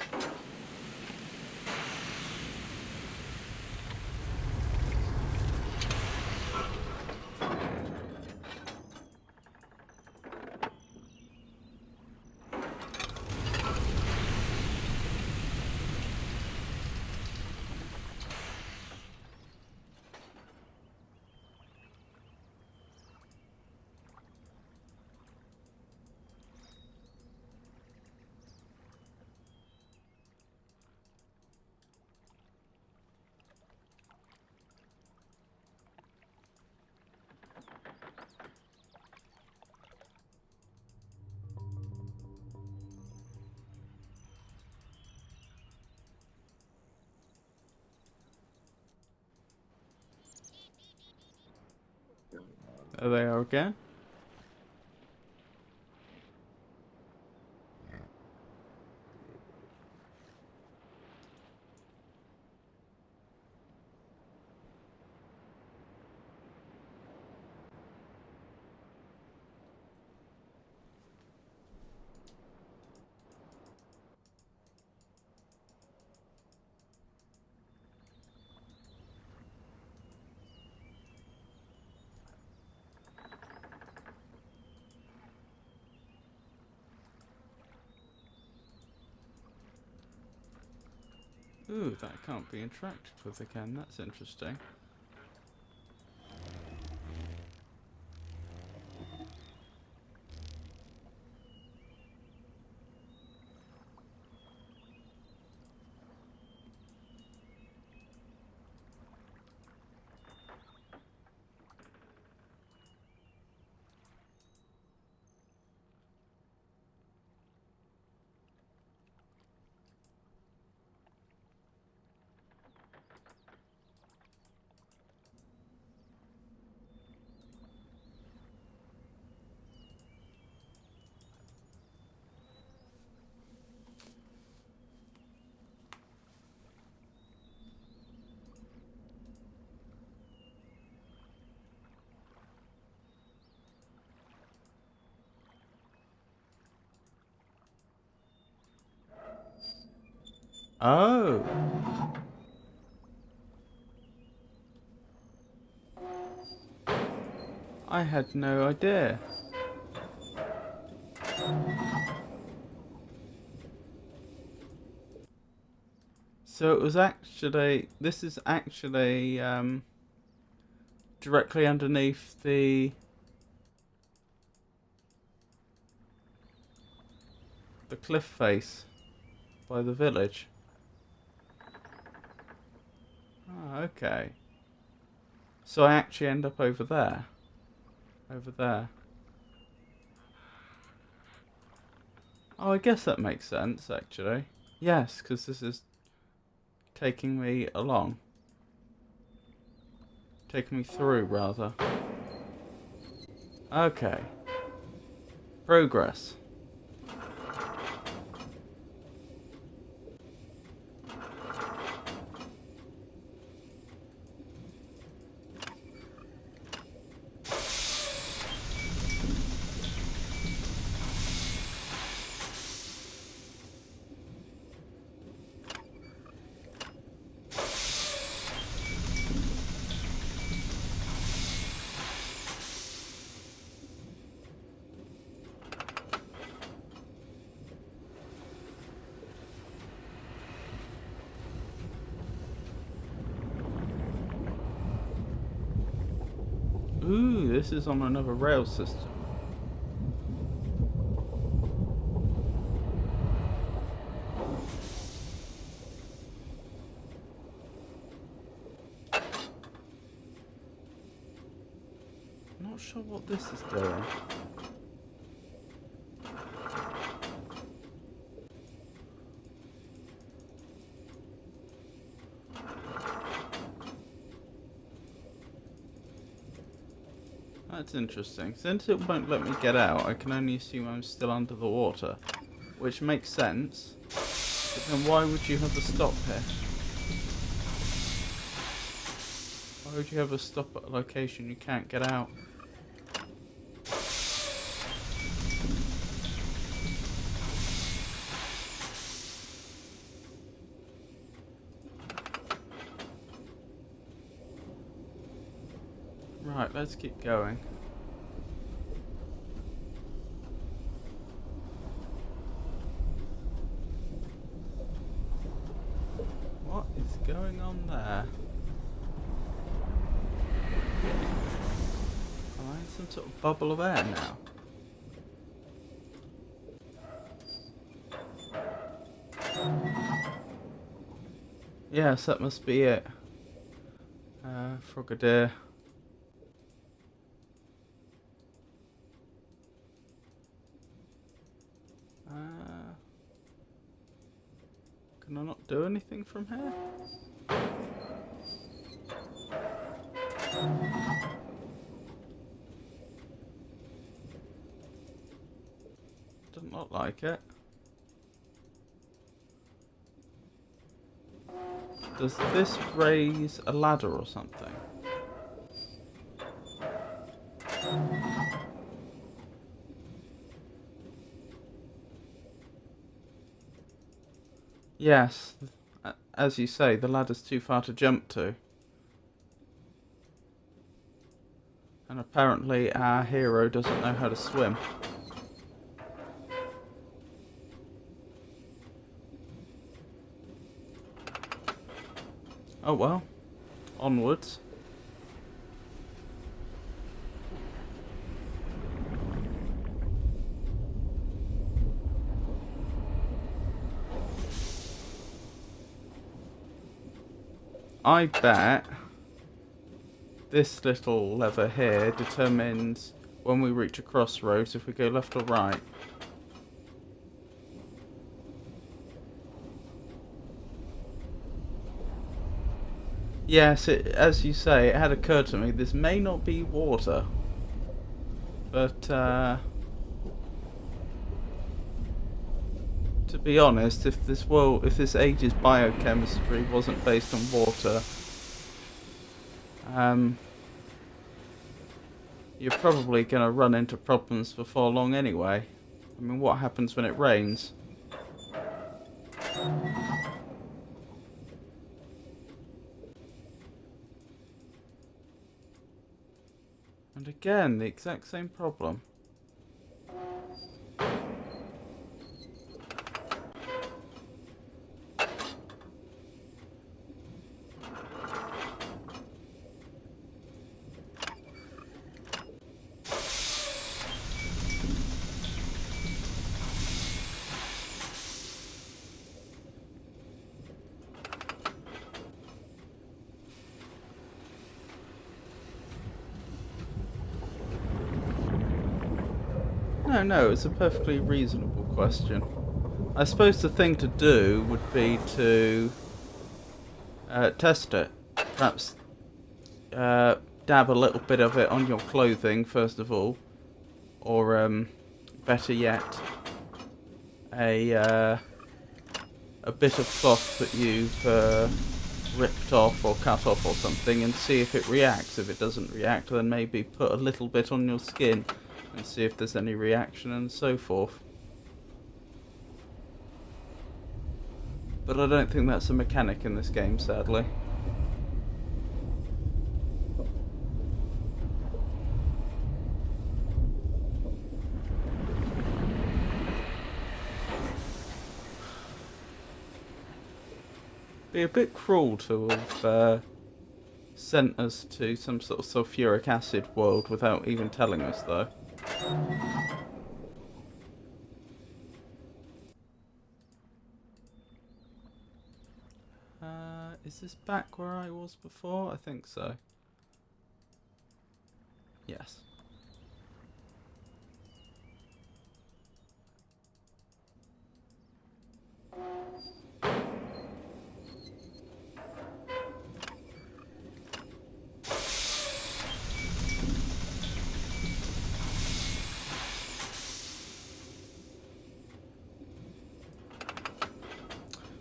There they are again. Ooh, that can't be interacted with again. That's interesting. Oh! I had no idea. So it was actually, this is actually directly underneath the cliff face by the village. Oh, okay. So I actually end up over there. Over there. Oh, I guess that makes sense, actually. Yes, because this is taking me along. Taking me through, rather. Okay. Progress. Ooh, this is on another rail system. Not sure what this is doing. That's interesting. Since it won't let me get out, I can only assume I'm still under the water. Which makes sense. But then why would you have a stop here? Why would you have a stop at a location you can't get out? Right, let's keep going. What is going on there? Am I in some sort of bubble of air now? Yes, that must be it. Frogadier. Can I not do anything from here? Doesn't look like it. Does this raise a ladder or something? Yes, as you say, the ladder's too far to jump to. And apparently our hero doesn't know how to swim. Oh well, onwards. I bet this little lever here determines when we reach a crossroads if we go left or right. Yes, as you say, it had occurred to me, this may not be water, but to be honest, if this age's biochemistry wasn't based on water, you're probably going to run into problems before long anyway. I mean, what happens when it rains? And again, the exact same problem. No, it's a perfectly reasonable question. I suppose the thing to do would be to test it. Perhaps dab a little bit of it on your clothing first of all, or better yet, a bit of cloth that you've ripped off or cut off or something, and see if it reacts. If it doesn't react, then maybe put a little bit on your skin and see if there's any reaction and so forth. But I don't think that's a mechanic in this game, sadly. Be a bit cruel to have sent us to some sort of sulfuric acid world without even telling us, though. Is this back where I was before? I think so. Yes.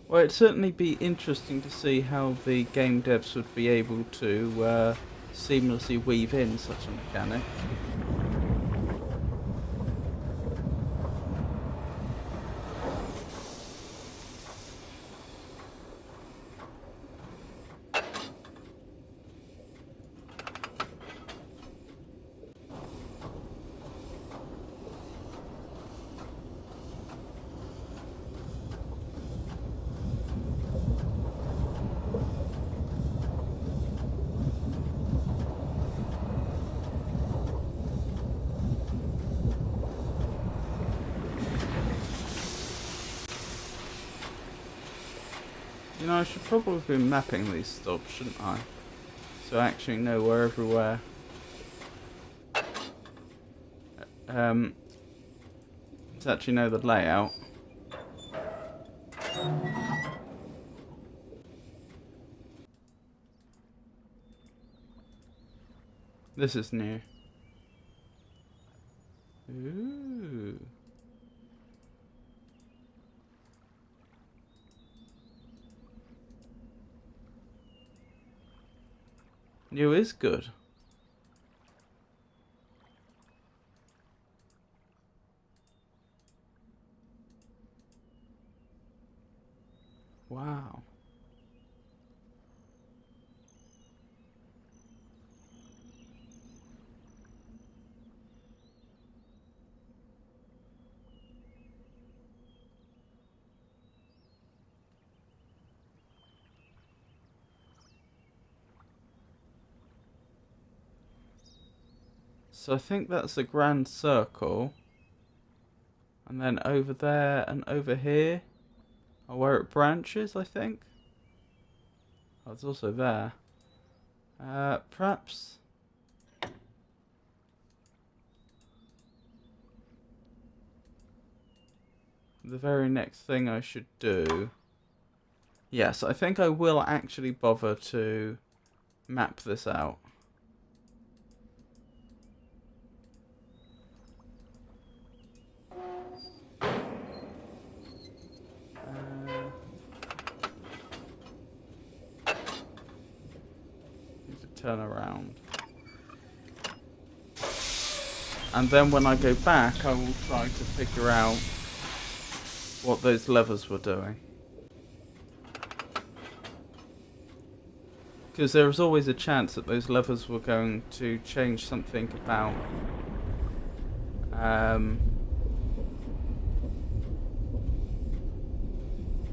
Well, it'd certainly be interesting to see how the game devs would be able to seamlessly weave in such a mechanic. You know, I should probably be mapping these stops, shouldn't I? So I actually know where everywhere. To actually know the layout. This is new. Ooh. New is good. Wow. So I think that's a grand circle. And then over there and over here are where it branches, I think. Oh, it's also there. Perhaps... the very next thing I should do... Yes, I think I will actually bother to map this out. Turn around. And then when I go back, I will try to figure out what those levers were doing. Because there was always a chance that those levers were going to change something about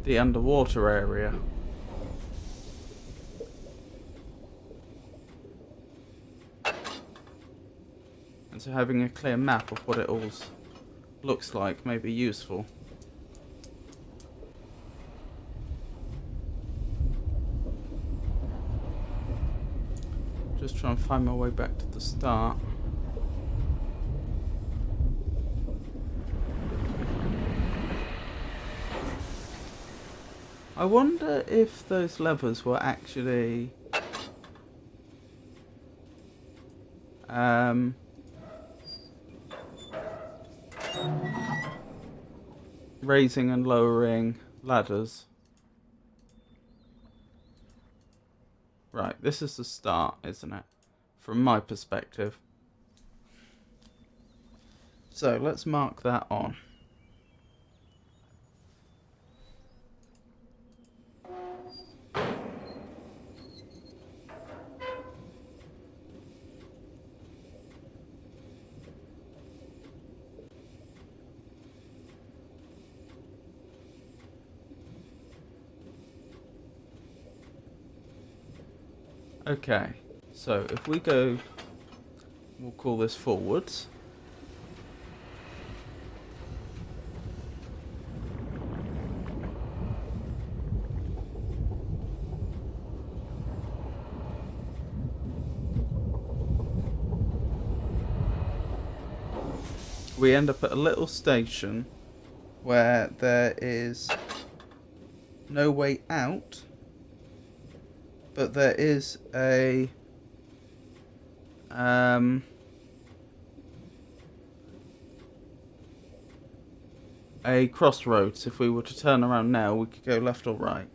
the underwater area. So having a clear map of what it all looks like may be useful. Just try and find my way back to the start. I wonder if those levers were actually raising and lowering ladders. Right, this is the start, isn't it? From my perspective. So let's mark that on. Okay, so if we go, we'll call this forwards. We end up at a little station where there is no way out, but there is a crossroads. If we were to turn around now, we could go left or right.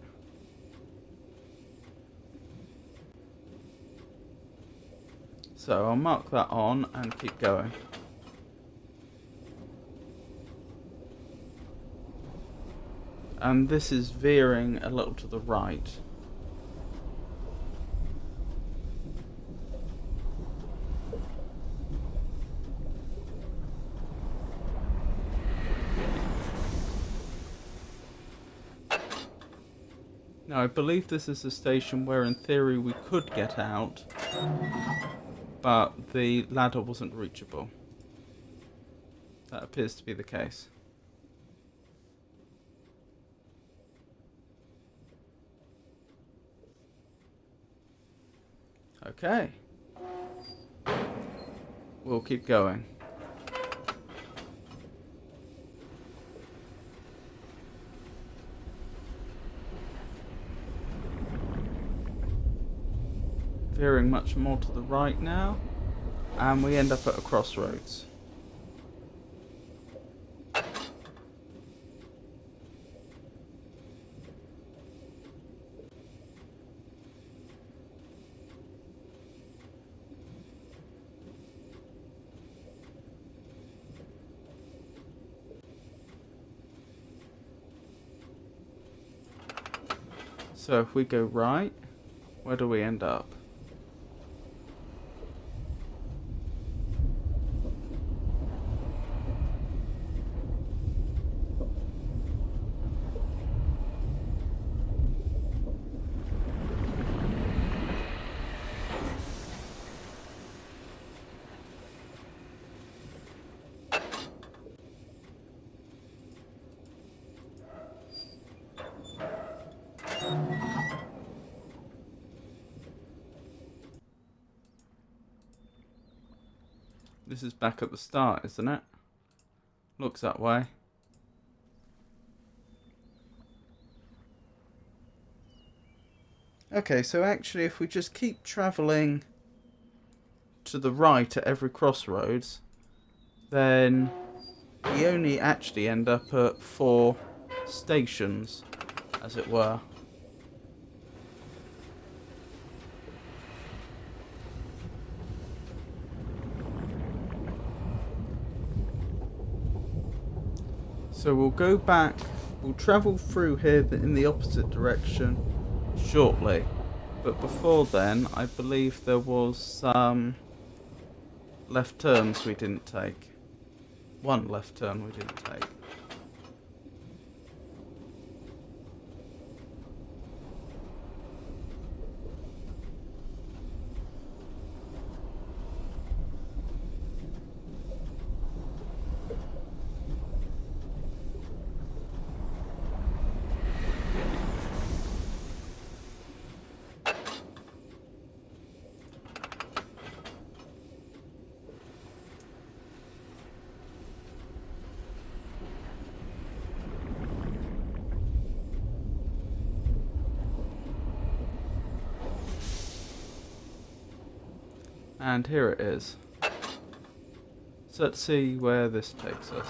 So I'll mark that on and keep going. And this is veering a little to the right. Now I believe this is a station where in theory we could get out, but the ladder wasn't reachable. That appears to be the case. Okay. We'll keep going. Veering much more to the right now, and we end up at a crossroads. So if we go right, where do we end up? This is back at the start, isn't it? Looks that way. Okay, so actually if we just keep travelling to the right at every crossroads, then we only actually end up at 4 stations, as it were. So we'll go back, we'll travel through here in the opposite direction shortly. But before then, I believe there was some left turns we didn't take. One left turn we didn't take. And here it is. So let's see where this takes us.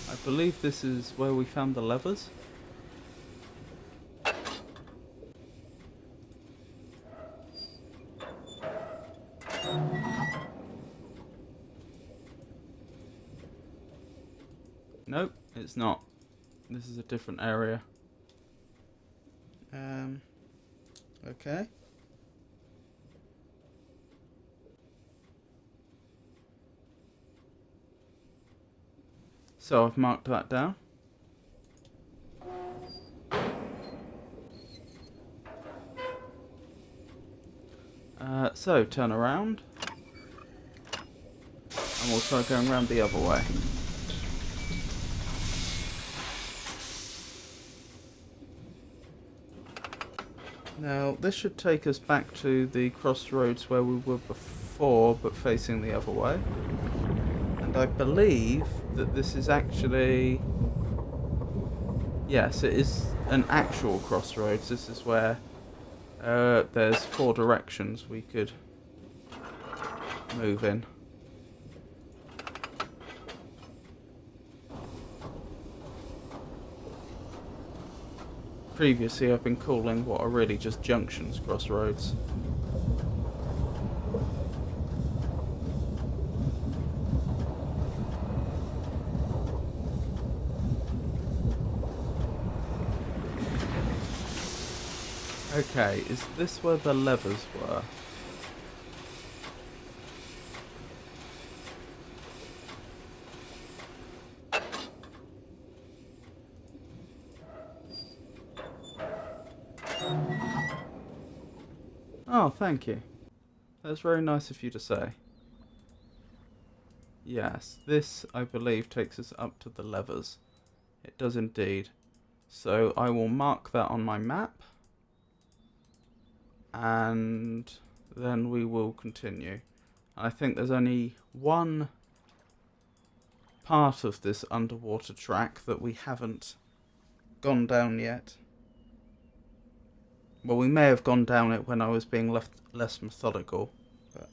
I believe this is where we found the levers. Nope, it's not. This is a different area. Okay. So I've marked that down. So turn around. And we'll try going around the other way. Now, this should take us back to the crossroads where we were before, but facing the other way. And I believe that this is actually... Yes, it is an actual crossroads. This is where there's 4 directions we could move in. Previously, I've been calling what are really just junctions crossroads. Okay, is this where the levers were? Oh, thank you. That's very nice of you to say. Yes, this, I believe, takes us up to the levers. It does indeed. So I will mark that on my map. And then we will continue. I think there's only one part of this underwater track that we haven't gone down yet. Well, we may have gone down it when I was being less methodical, but...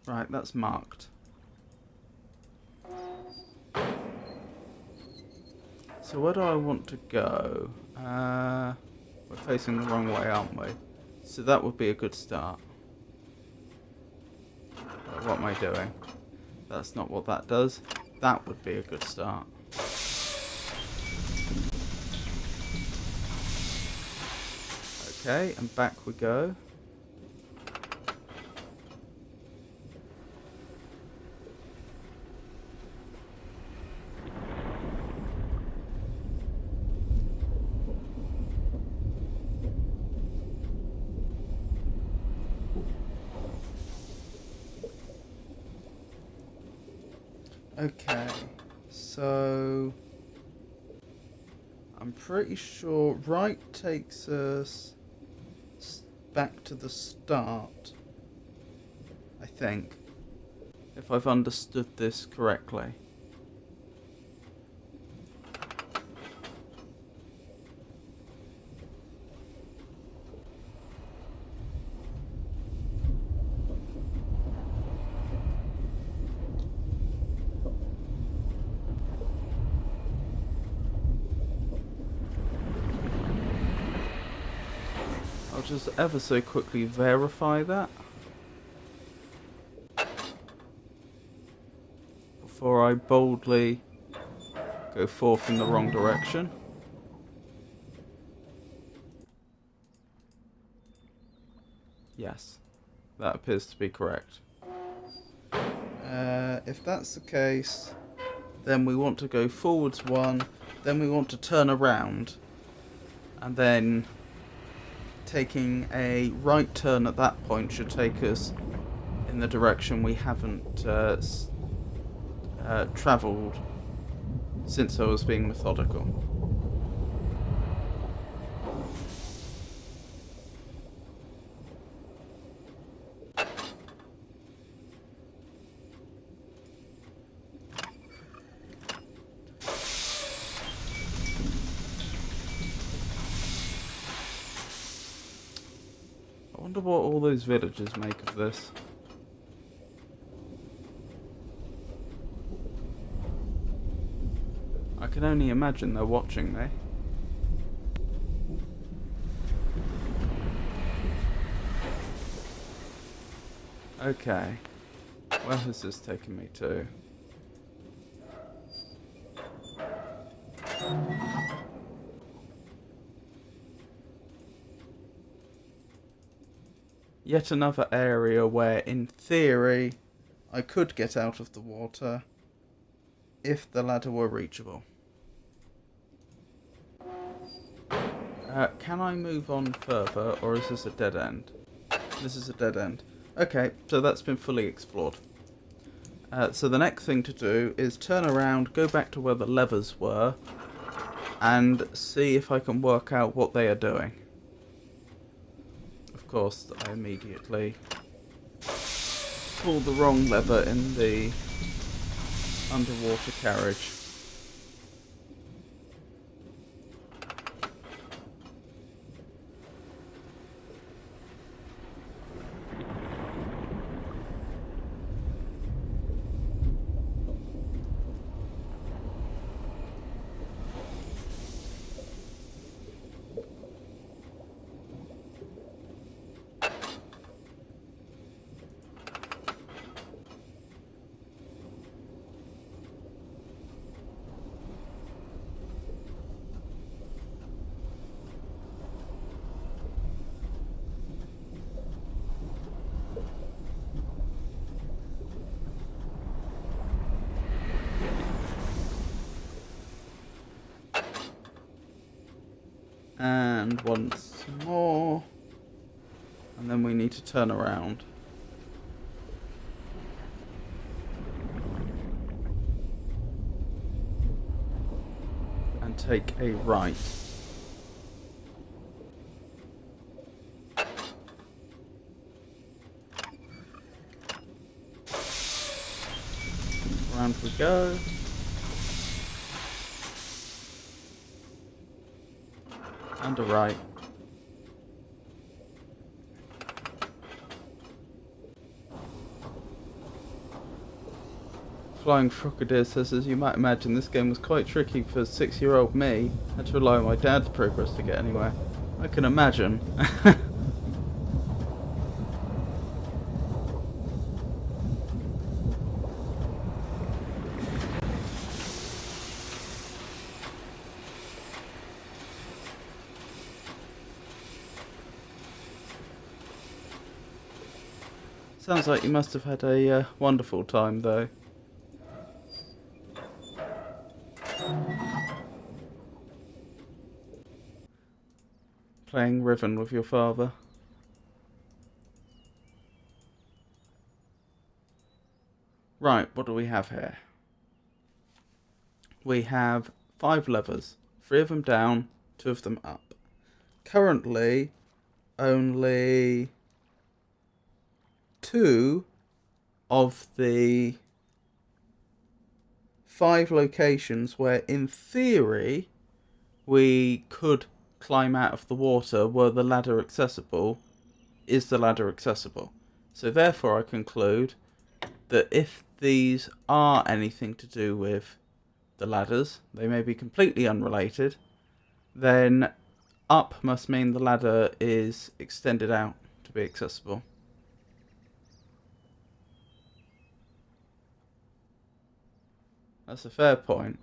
Right, that's marked. So where do I want to go? We're facing the wrong way, aren't we? So that would be a good start. What am I doing? That's not what that does. That would be a good start. Okay, and back we go. Okay, so I'm pretty sure right takes us back to the start, I think, if I've understood this correctly. I'll just ever so quickly verify that before I boldly go forth in the wrong direction. Yes, that appears to be correct. If that's the case, then we want to go forwards 1, then we want to turn around, and then taking a right turn at that point should take us in the direction we haven't travelled since I was being methodical. I wonder what all those villagers make of this. I can only imagine they're watching me. Okay, where has this taken me to? Yet another area where, in theory, I could get out of the water if the ladder were reachable. Can I move on further, or is this a dead end? This is a dead end. Okay, so that's been fully explored. So the next thing to do is turn around, go back to where the levers were, and see if I can work out what they are doing. Of course, I immediately pull the wrong lever in the underwater carriage. And once more. And then we need to turn around. And take a right. Around we go. And a right. Flying Frogadier says, as you might imagine, this game was quite tricky for 6-year-old me. Had to rely on my dad's progress to get anywhere. I can imagine. Sounds like you must have had a wonderful time, though. Playing Riven with your father. Right, what do we have here? We have 5 levers. 3 of them down, 2 of them up. Currently, only 2 of the 5 locations where, in theory, we could climb out of the water were the ladder accessible, is the ladder accessible. So therefore I conclude that if these are anything to do with the ladders, they may be completely unrelated, then up must mean the ladder is extended out to be accessible. That's a fair point.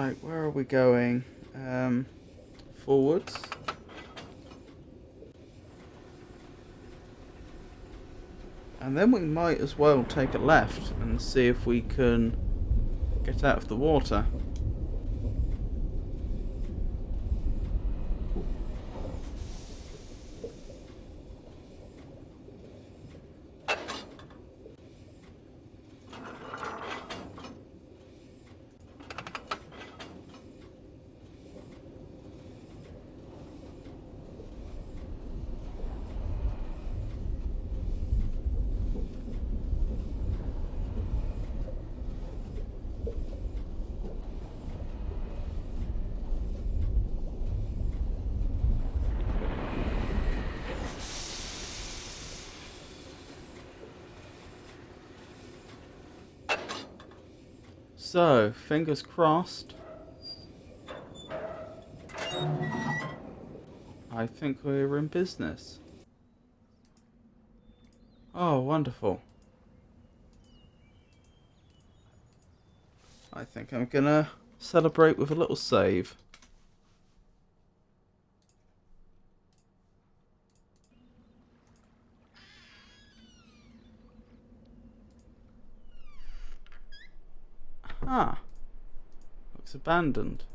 Right, where are we going? Forwards. And then we might as well take a left and see if we can get out of the water. So, fingers crossed. I think we're in business. Oh, wonderful. I think I'm gonna celebrate with a little save. Ah, looks abandoned.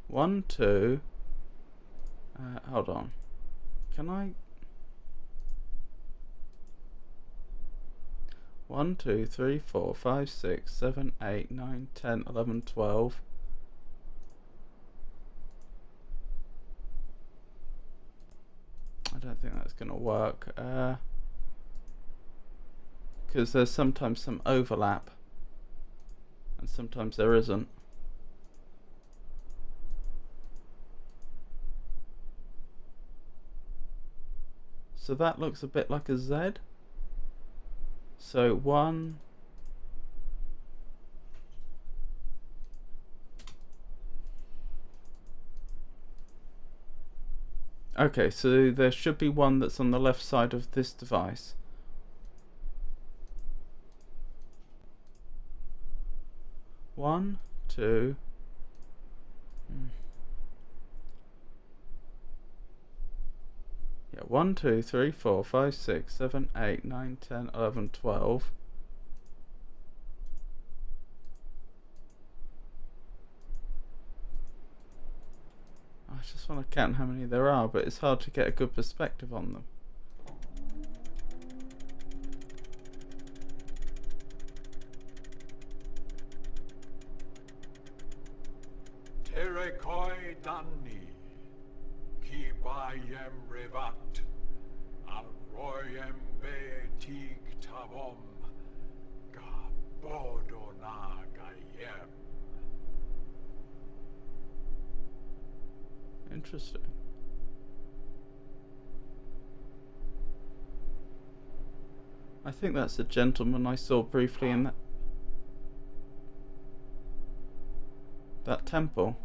One, two. Hold on. Can I? 1, 2, 3, 4, 5, 6, 7, 8, 9, 10, 11, 12. I don't think that's going to work. Because there's sometimes some overlap. And sometimes there isn't. So that looks a bit like a Z. So 1. Okay, so there should be one that's on the left side of this device. One, two. Yeah, 1, 2, 3, 4, 5, 6, 7, 8, 9, 10, 11, 12. I just want to count how many there are, but it's hard to get a good perspective on them. Terekoi danni, ki bayem revat, arroyem beetig tavom, gabodona gayem. Interesting. I think that's the gentleman I saw briefly in that temple.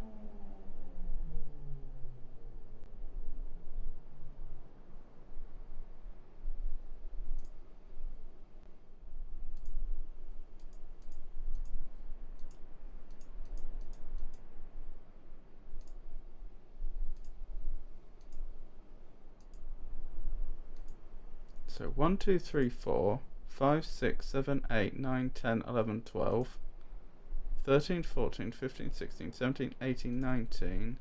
So 1, 2, 3, 4, 5, 6, 7, 8, 9, 10, 11, 12, 13, 14, 15, 16, 17, 18, 19.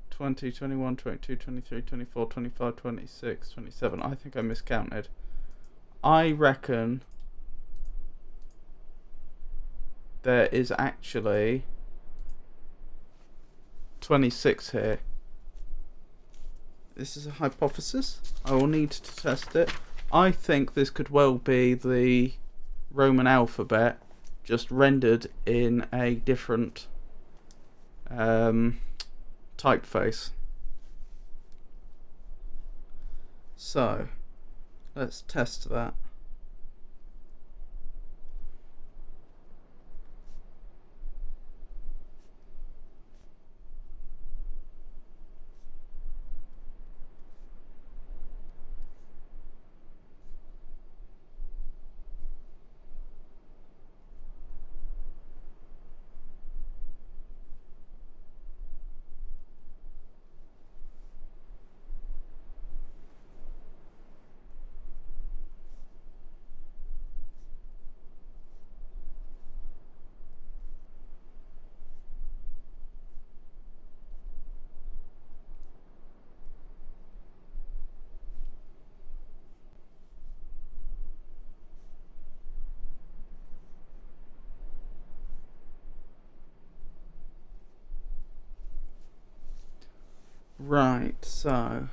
(20, 21, 22, 23, 24, 25, 26, 27). I think I miscounted. I reckon there is actually 26 here. This is a hypothesis. I will need to test it. I think this could well be the Roman alphabet, just rendered in a different typeface. So, let's test that. Right, so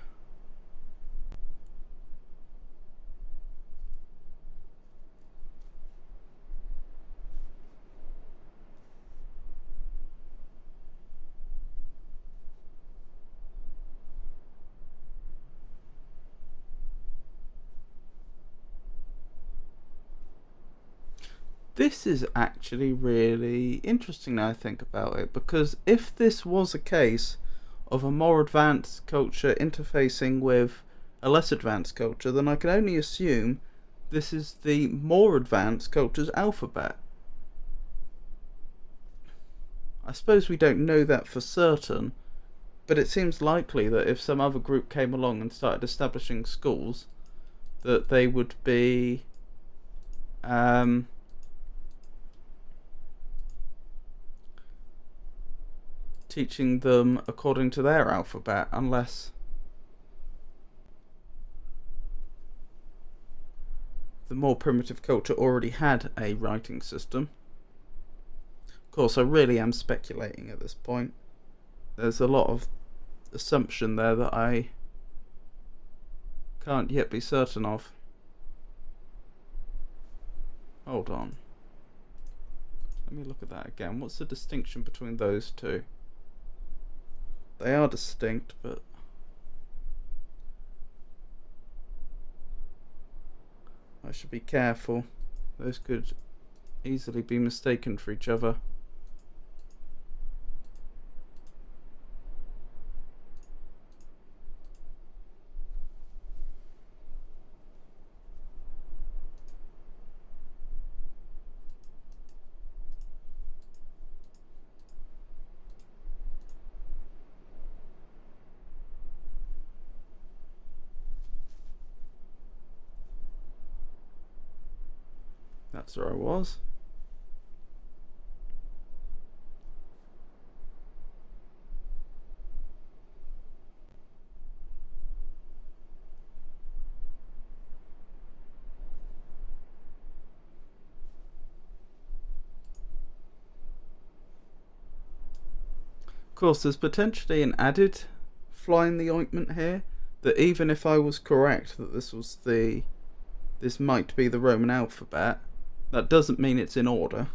this is actually really interesting now I think about it, because if this was a case of a more advanced culture interfacing with a less advanced culture, then I can only assume this is the more advanced culture's alphabet. I suppose we don't know that for certain, but it seems likely that if some other group came along and started establishing schools, that they would be teaching them according to their alphabet, unless the more primitive culture already had a writing system. Of course, I really am speculating at this point. There's a lot of assumption there that I can't yet be certain of. Hold on. Let me look at that again. What's the distinction between those two? They are distinct, but I should be careful. Those could easily be mistaken for each other. That's where I was. Of course, there's potentially an added fly in the ointment here, that even if I was correct that this might be the Roman alphabet, that doesn't mean it's in order.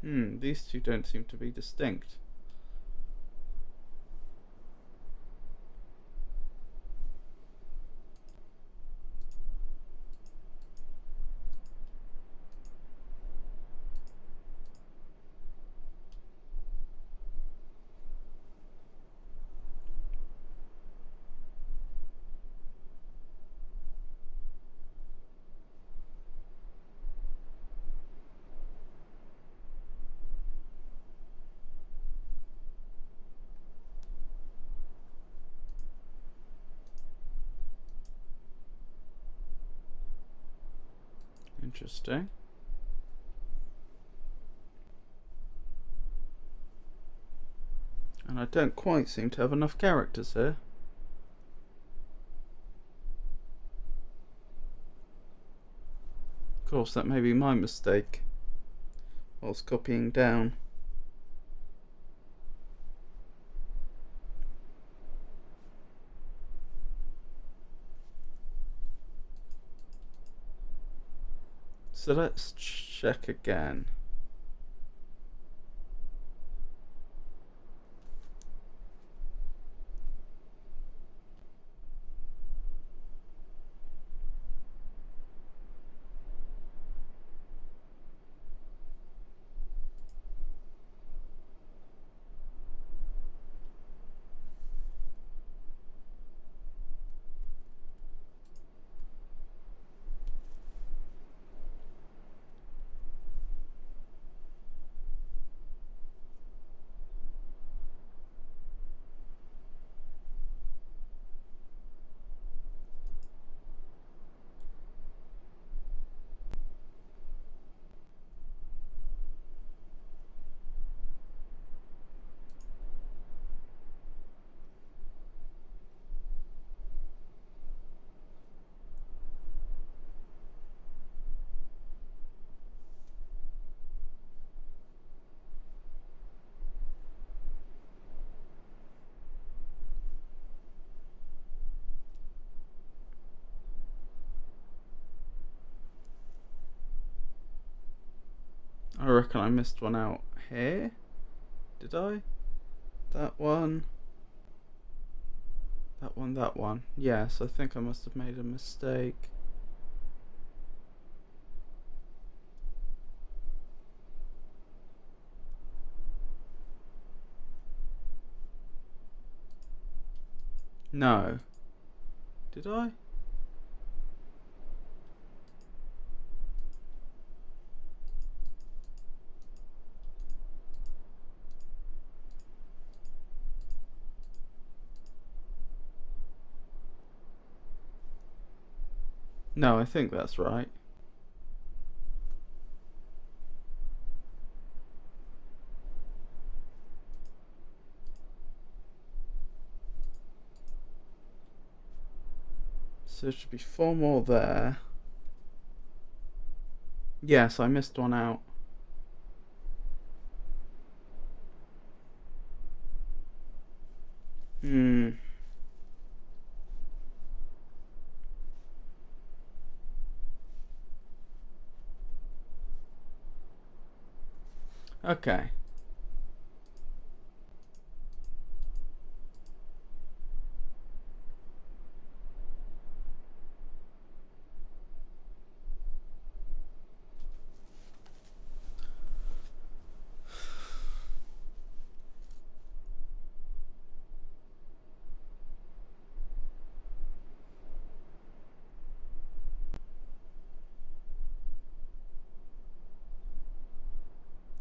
These two don't seem to be distinct. Interesting. And I don't quite seem to have enough characters here. Of course, that may be my mistake whilst copying down. So let's check again. I reckon I missed one out here. Did I? That one. That one, that one. Yes, I think I must have made a mistake. No. Did I? No, I think that's right. So there should be 4 more there. Yes, I missed one out. Okay.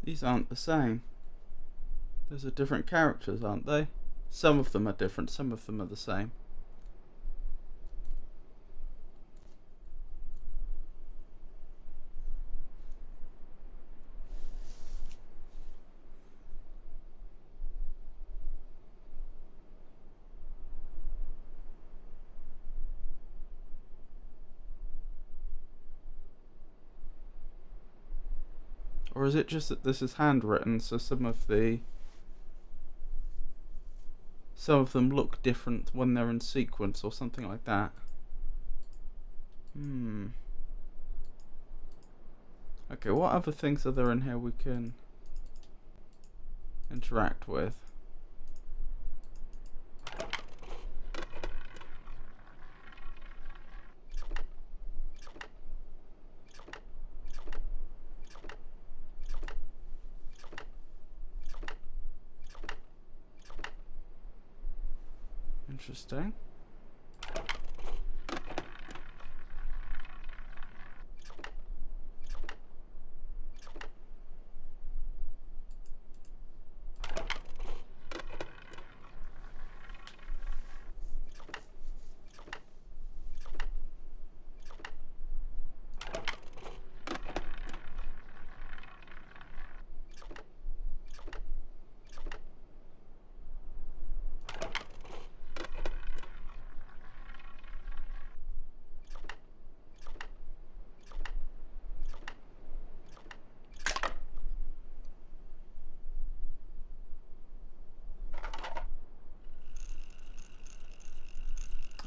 These aren't the same. Those are different characters, aren't they? Some of them are different, some of them are the same. Or is it just that this is handwritten, so some of them look different when they're in sequence or something like that? Okay, what other things are there in here we can interact with. Interesting.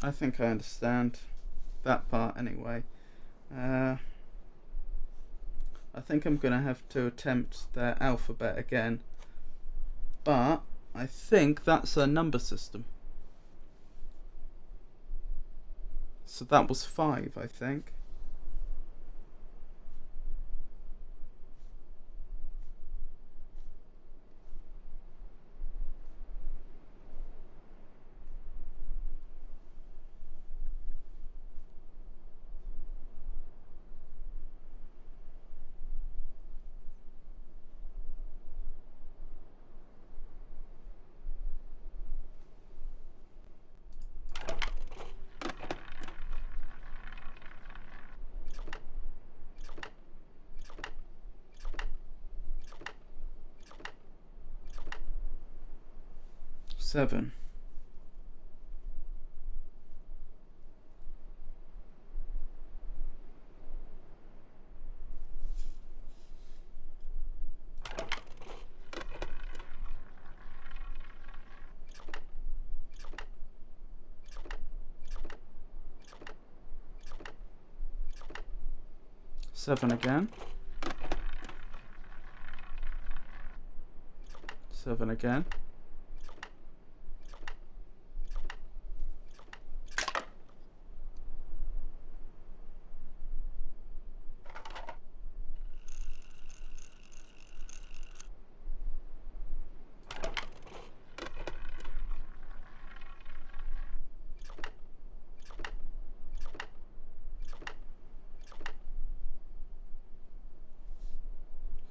I think I understand that part anyway. I think I'm going to have to attempt their alphabet again. But I think that's a number system. So that was 5, I think. Seven. Seven again. 7 again.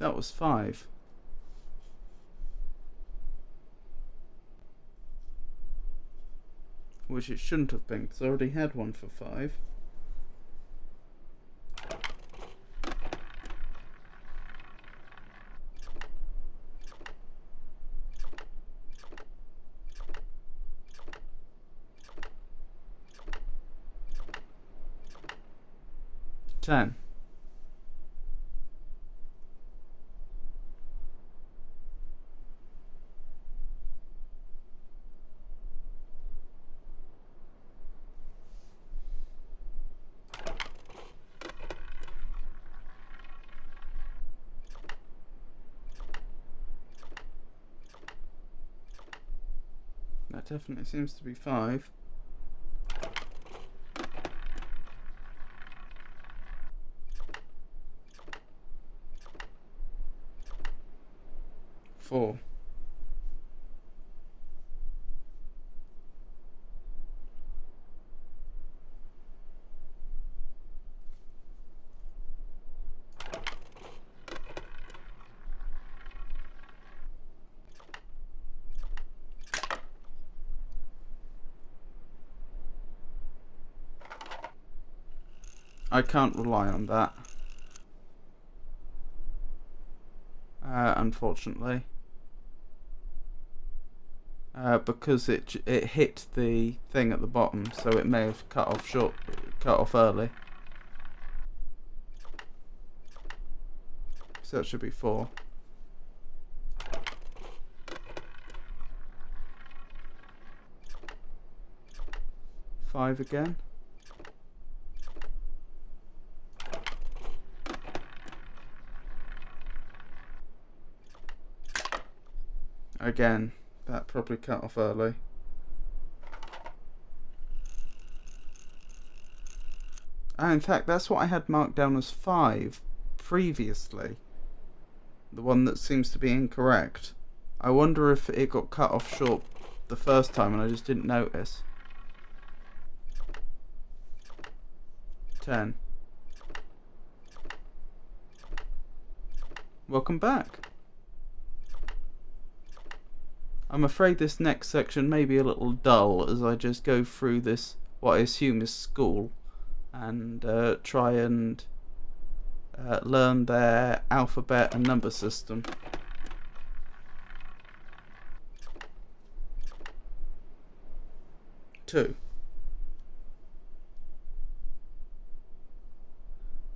That was 5. Which it shouldn't have been, because I already had one for 5. Ten. That definitely seems to be 5. 4. I can't rely on that. Unfortunately. Because it hit the thing at the bottom, so it may have cut off early. So that should be 4. 5 again. Again, that probably cut off early. And in fact, that's what I had marked down as 5 previously. The one that seems to be incorrect. I wonder if it got cut off short the first time and I just didn't notice. 10. Welcome back. I'm afraid this next section may be a little dull as I just go through this, what I assume is school, and try and learn their alphabet and number system. Two.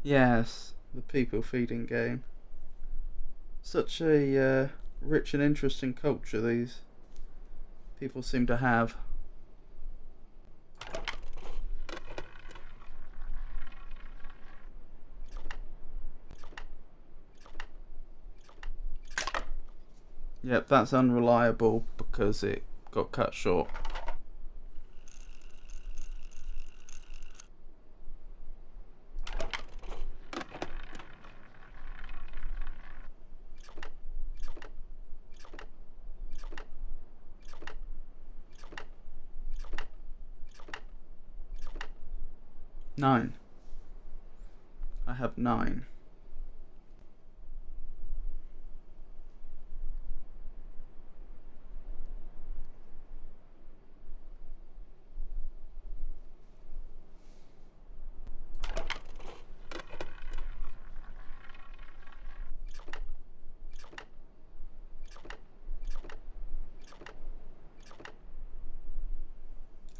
Yes, the people feeding game. Such a rich and interesting culture these people seem to have. Yep, that's unreliable because it got cut short. Nine. I have 9.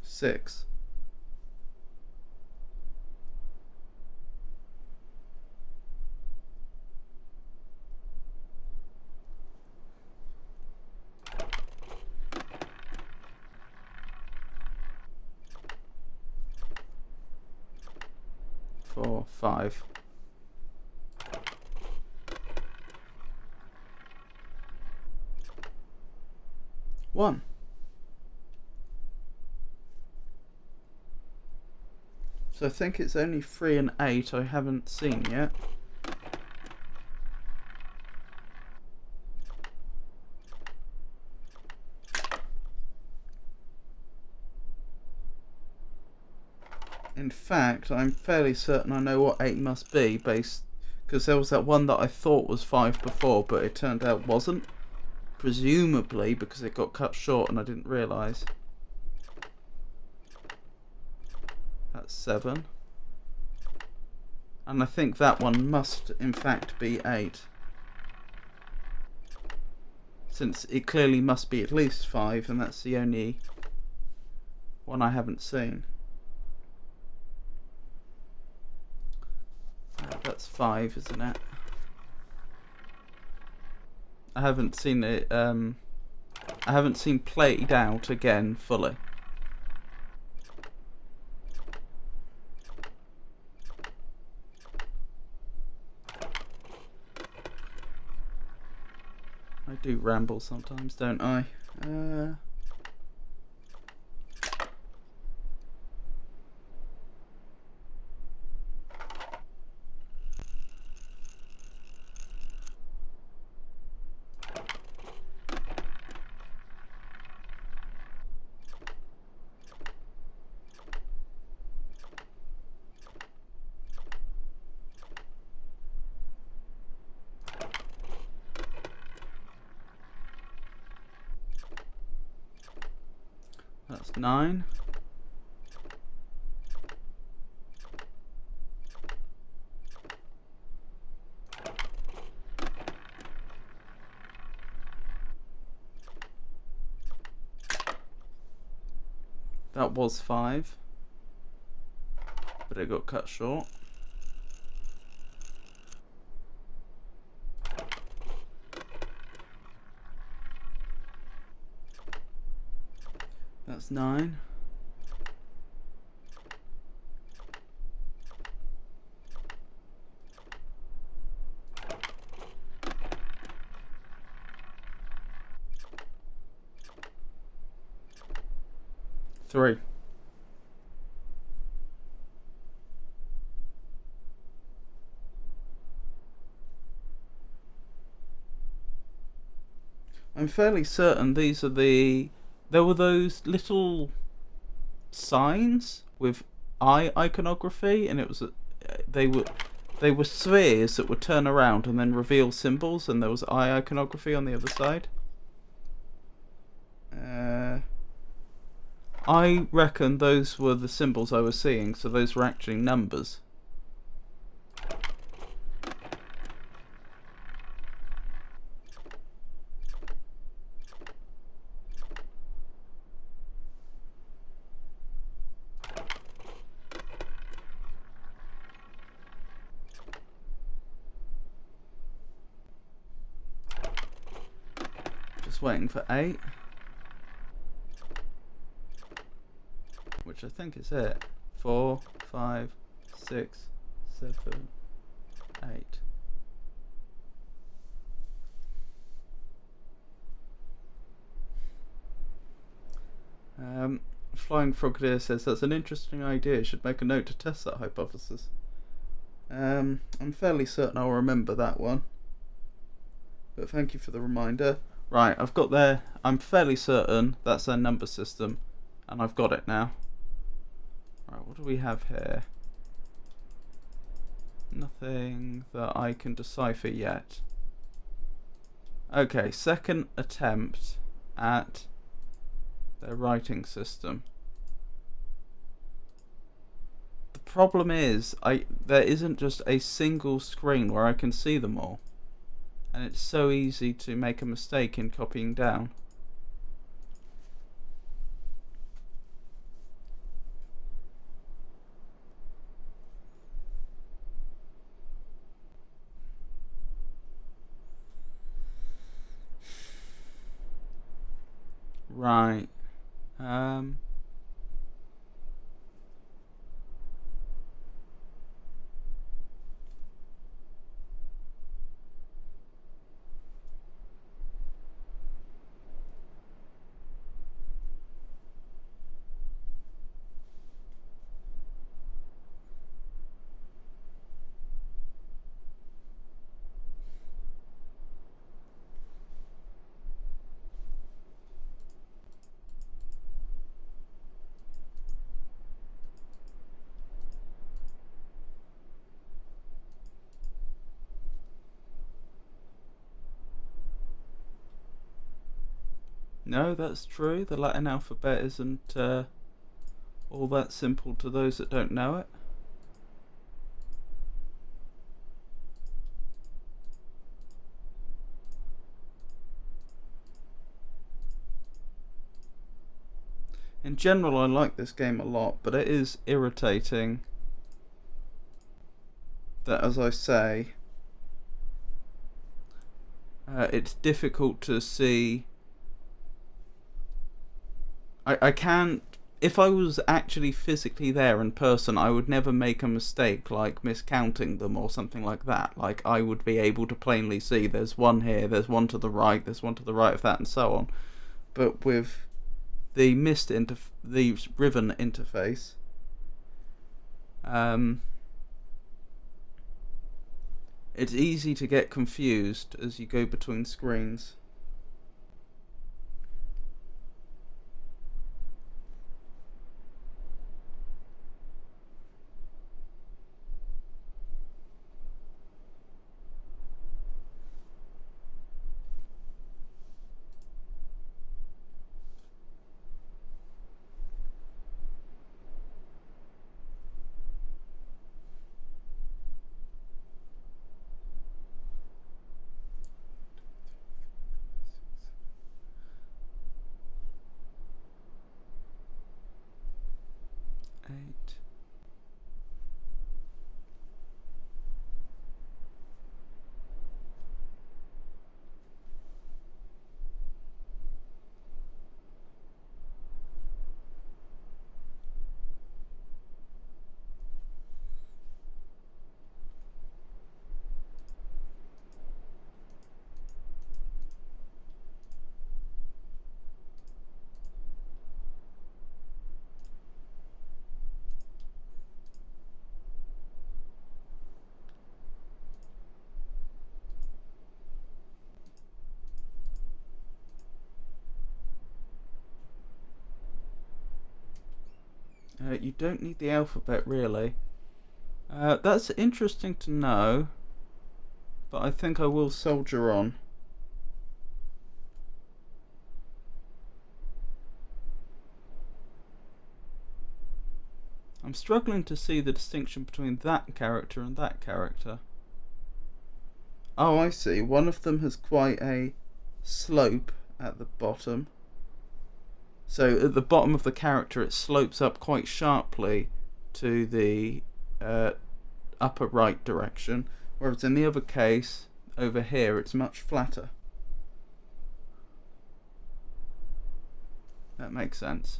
Six. Four, 5. One. So I think it's only 3 and 8 I haven't seen yet. In fact, I'm fairly certain I know what 8 must be, based because there was that one that I thought was 5 before, but it turned out wasn't. Presumably because it got cut short and I didn't realise. That's 7. And I think that one must in fact be 8. Since it clearly must be at least 5, and that's the only one I haven't seen. That's 5, isn't it? I haven't seen it, I haven't seen played out again fully. I do ramble sometimes, don't I? That's 9. That was 5, but it got cut short. That's 9. 3. I'm fairly certain these are the... There were those little signs with eye iconography, and it was they were spheres that would turn around and then reveal symbols, and there was eye iconography on the other side. I reckon those were the symbols I was seeing, so those were actually numbers. Just waiting for 8. Which I think is it. 4, 5, 6, 7, 8. Flying Frogadier says that's an interesting idea. Should make a note to test that hypothesis. I'm fairly certain I'll remember that one. But thank you for the reminder. Right, I've got their... I'm fairly certain that's their number system. And I've got it now. Right, what do we have here? Nothing that I can decipher yet. Okay, second attempt at their writing system. The problem is, there isn't just a single screen where I can see them all. And it's so easy to make a mistake in copying down. Right. No, that's true. The Latin alphabet isn't all that simple to those that don't know it. In general, I like this game a lot, but it is irritating that, as I say, it's difficult to see. I can't... If I was actually physically there in person, I would never make a mistake like miscounting them or something like that. Like, I would be able to plainly see there's one here, there's one to the right, there's one to the right of that, and so on. But with the the Riven interface, it's easy to get confused as you go between screens. You don't need the alphabet, really. That's interesting to know, but I think I will soldier on. I'm struggling to see the distinction between that character and that character. Oh, I see. One of them has quite a slope at the bottom. So at the bottom of the character, it slopes up quite sharply to the upper right direction, whereas in the other case, over here, it's much flatter. That makes sense.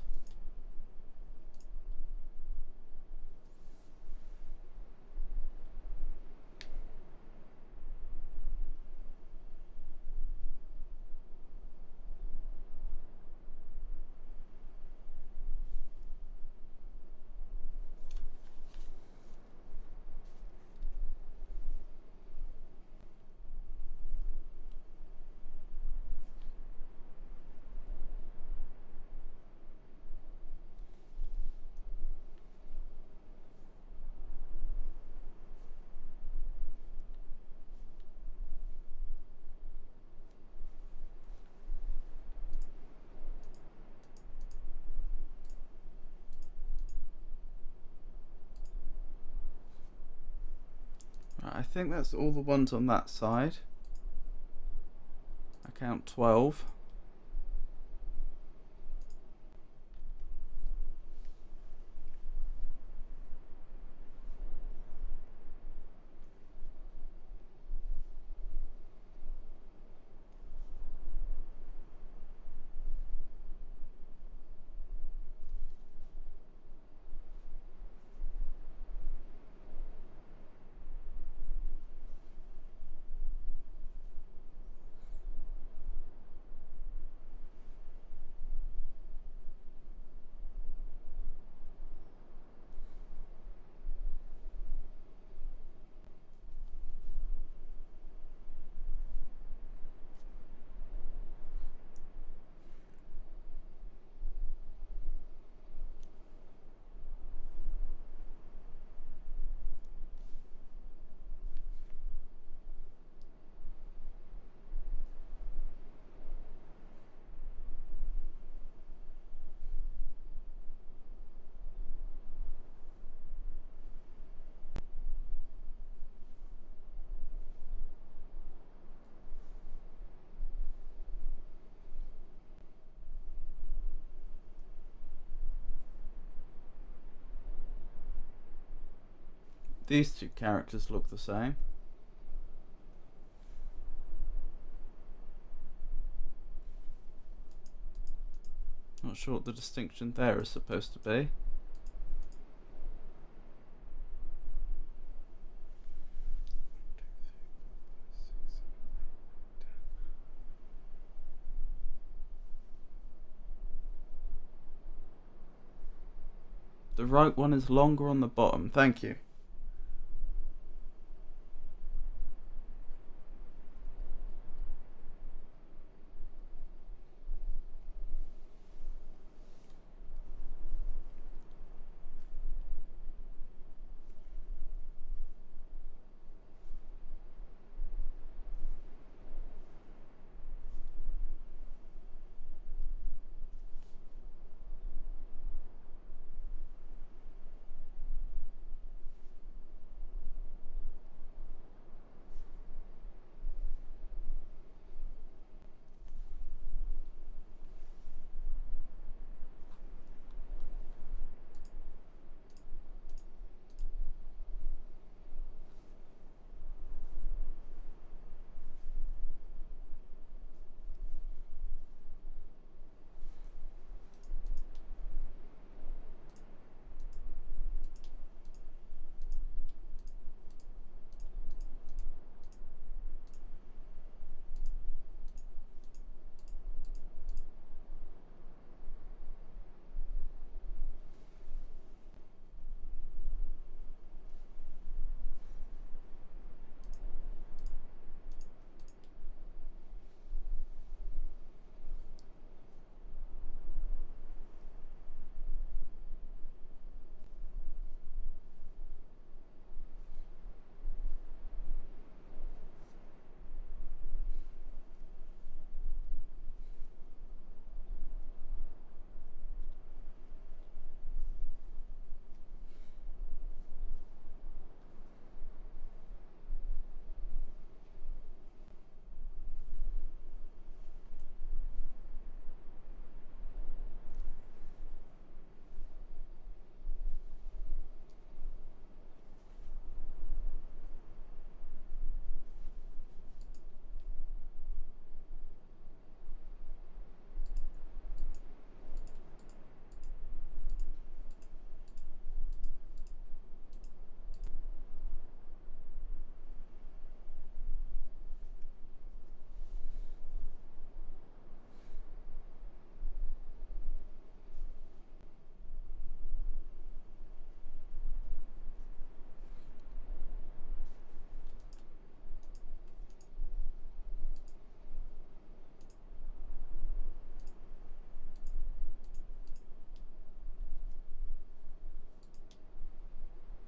Right, I think that's all the ones on that side. I count 12. These two characters look the same. Not sure what the distinction there is supposed to be. The right one is longer on the bottom. Thank you.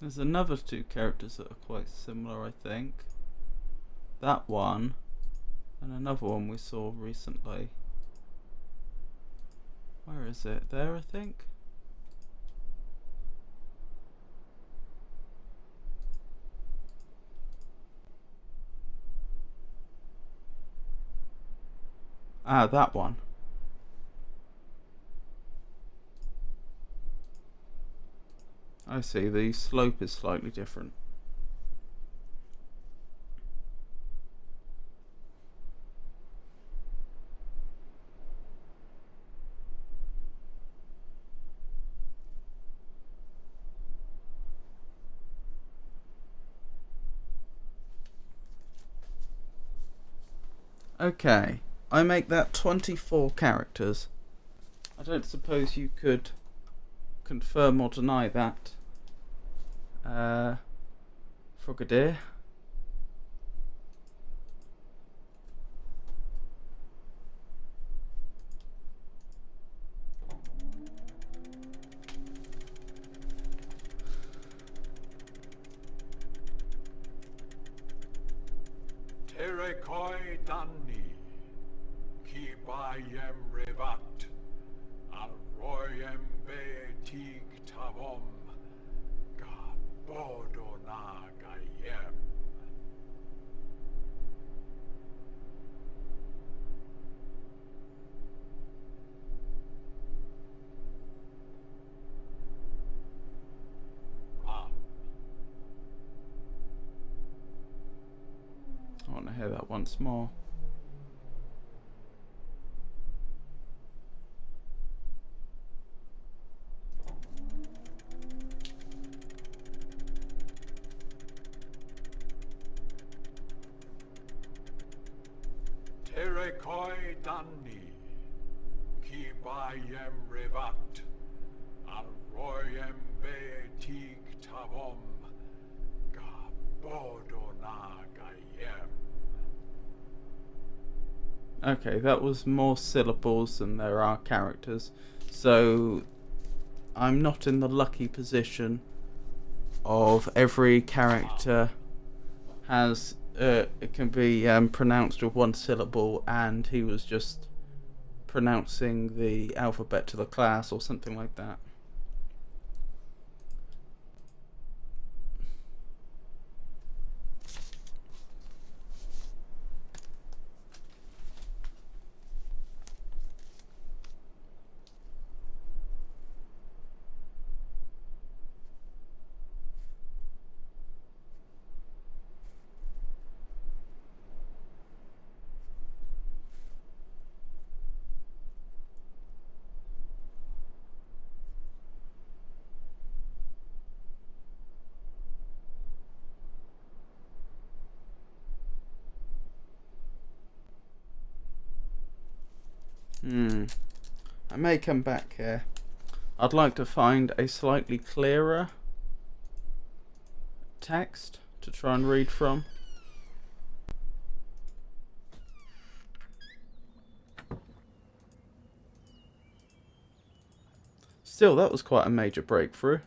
There's another two characters that are quite similar, I think. That one, and another one we saw recently. Where is it? There, I think? Ah, that one. I see, the slope is slightly different. Okay, I make that 24 characters. I don't suppose you could confirm or deny that. Frogadier. Terekoi Danni, Ki Bayem Revat, Arroyem Betig Tavom, Gabodona Gayem. Ram. I want to hear that once more. Terekoi Danni, Ki Bayem Revat, Arroyem Betig Tavom, Gabodona Gayem. Okay, that was more syllables than there are characters. So I'm not in the lucky position of every character has it can be pronounced with one syllable, and he was just pronouncing the alphabet to the class or something like that. I may come back here. I'd like to find a slightly clearer text to try and read from. Still, that was quite a major breakthrough.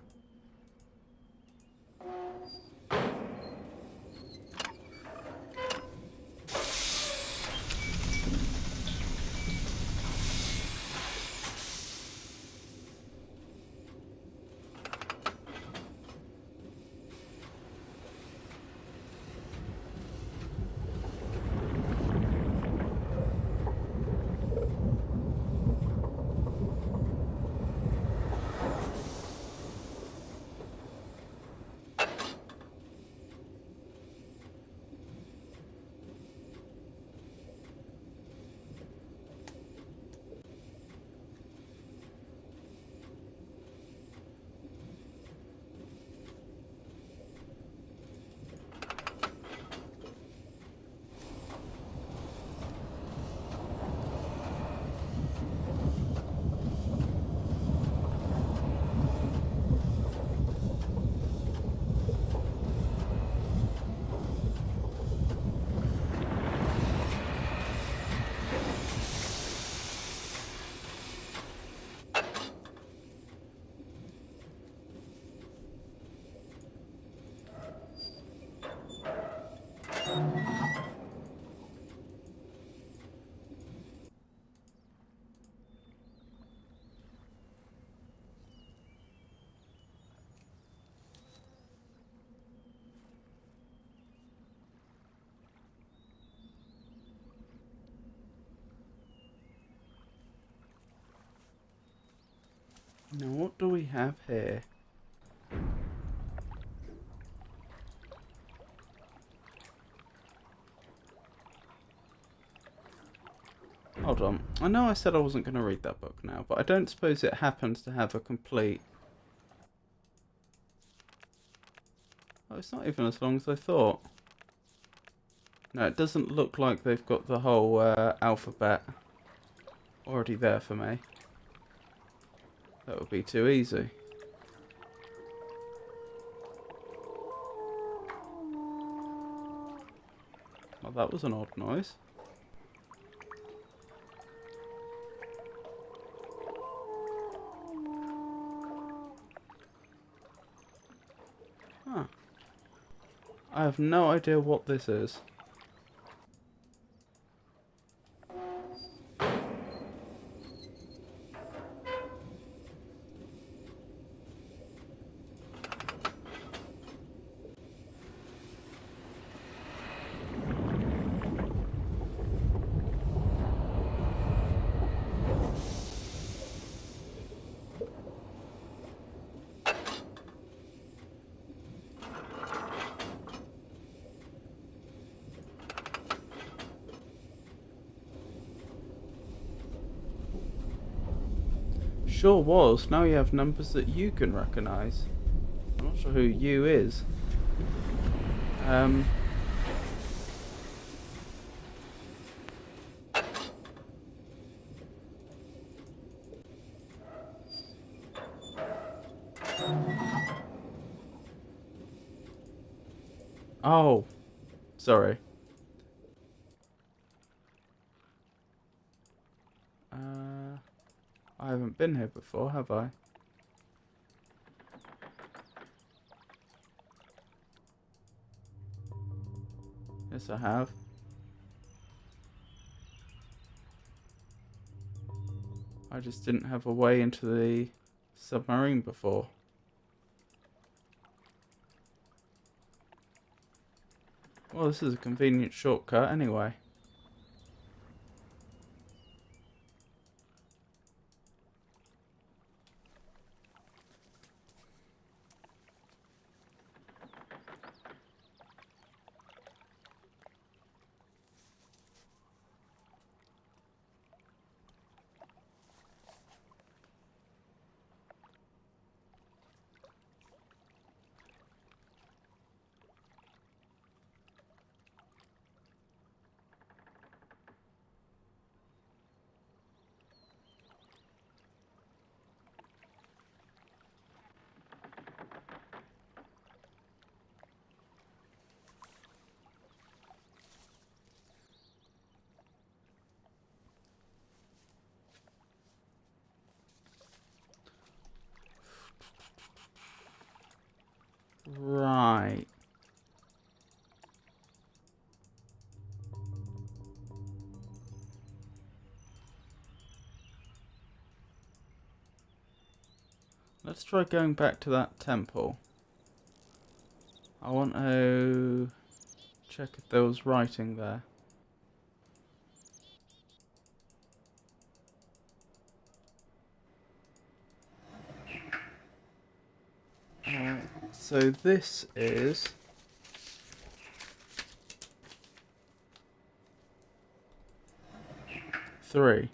Now, what do we have here? Hold on. I know I said I wasn't going to read that book now, but I don't suppose it happens to have a complete... Oh, it's not even as long as I thought. No, it doesn't look like they've got the whole alphabet already there for me. That would be too easy. Well, that was an odd noise. Huh. I have no idea what this is. Sure was. Now you have numbers that you can recognise. I'm not sure who you is. Oh, sorry. I haven't been here before, have I? Yes, I have. I just didn't have a way into the submarine before. Well, this is a convenient shortcut anyway. Right. Let's try going back to that temple. I want to check if there was writing there. So this is... three.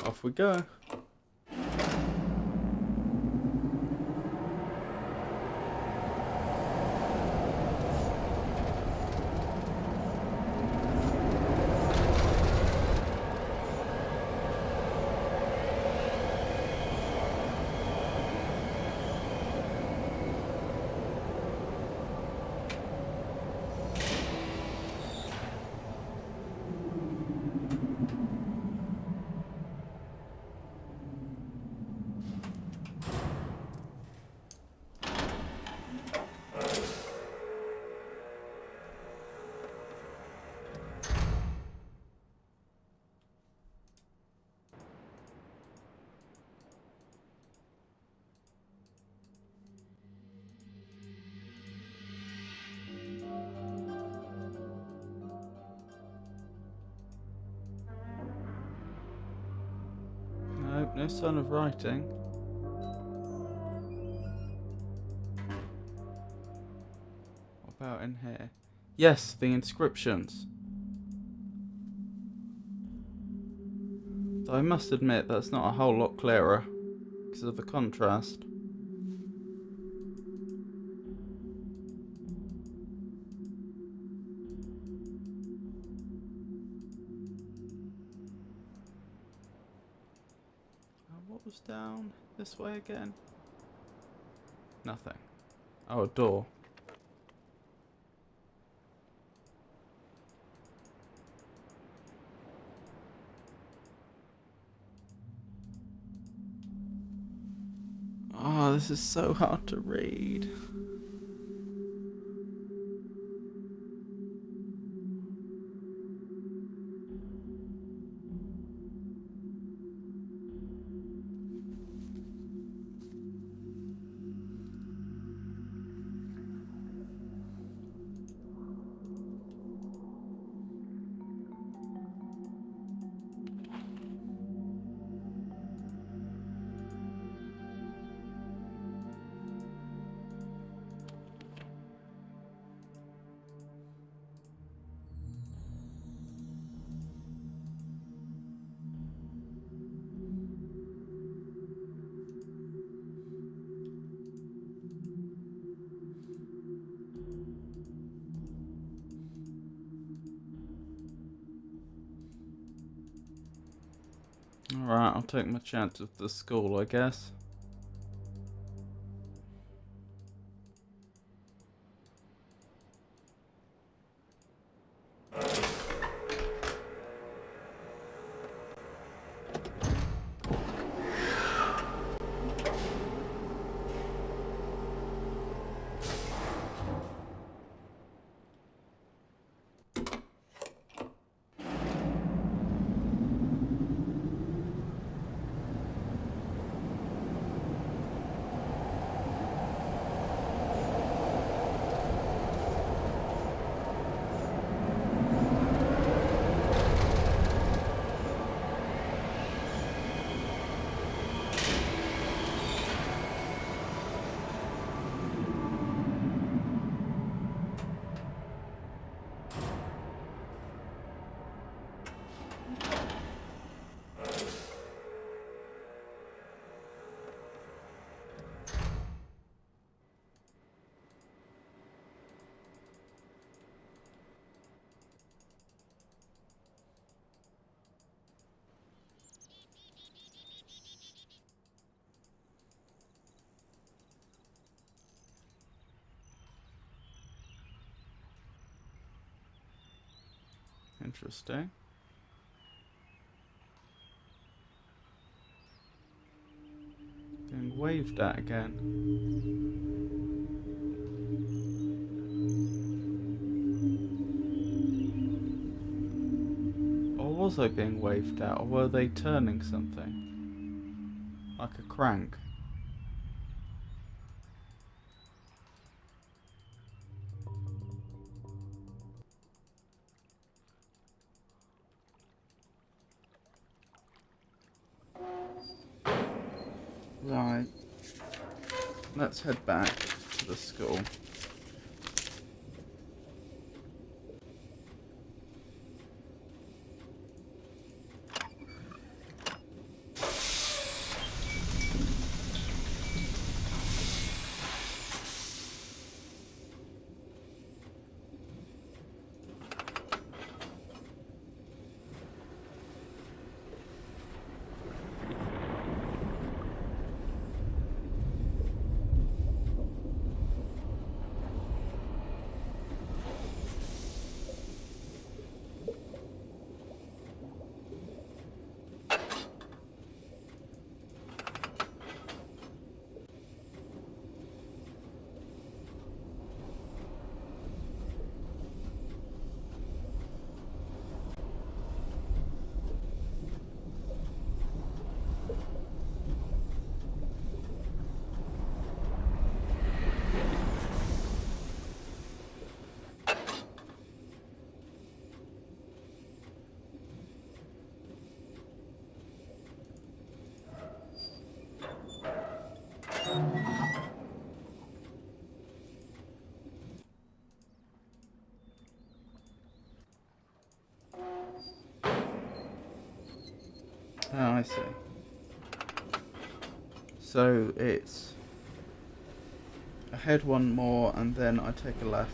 Off we go. No sign of writing. What about in here? Yes, the inscriptions. Though I must admit that's not a whole lot clearer because of the contrast. What was down this way again? Nothing. Oh, a door. Oh, this is so hard to read. Alright, I'll take my chance with the school, I guess. Interesting. Being waved at again. Or was I being waved at, or were they turning something? Like a crank. Right. Let's head back to the school. Oh, I see. So it's ahead one more and then I take a left.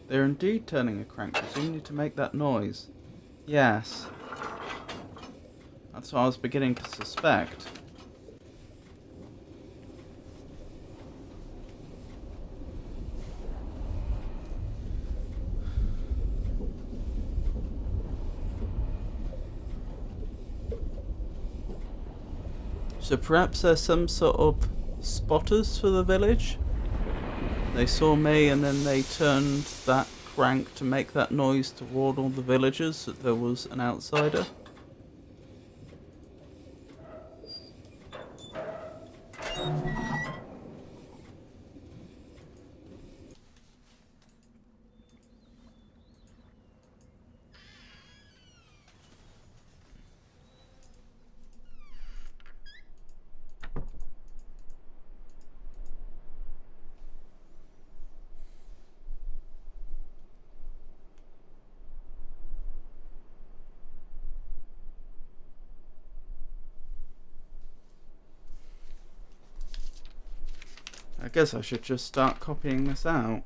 They're indeed turning a crank, presumably to make that noise. Yes. That's what I was beginning to suspect. So perhaps there's some sort of spotters for the village? They saw me and then they turned that crank to make that noise toward all the villagers that there was an outsider? I guess I should just start copying this out.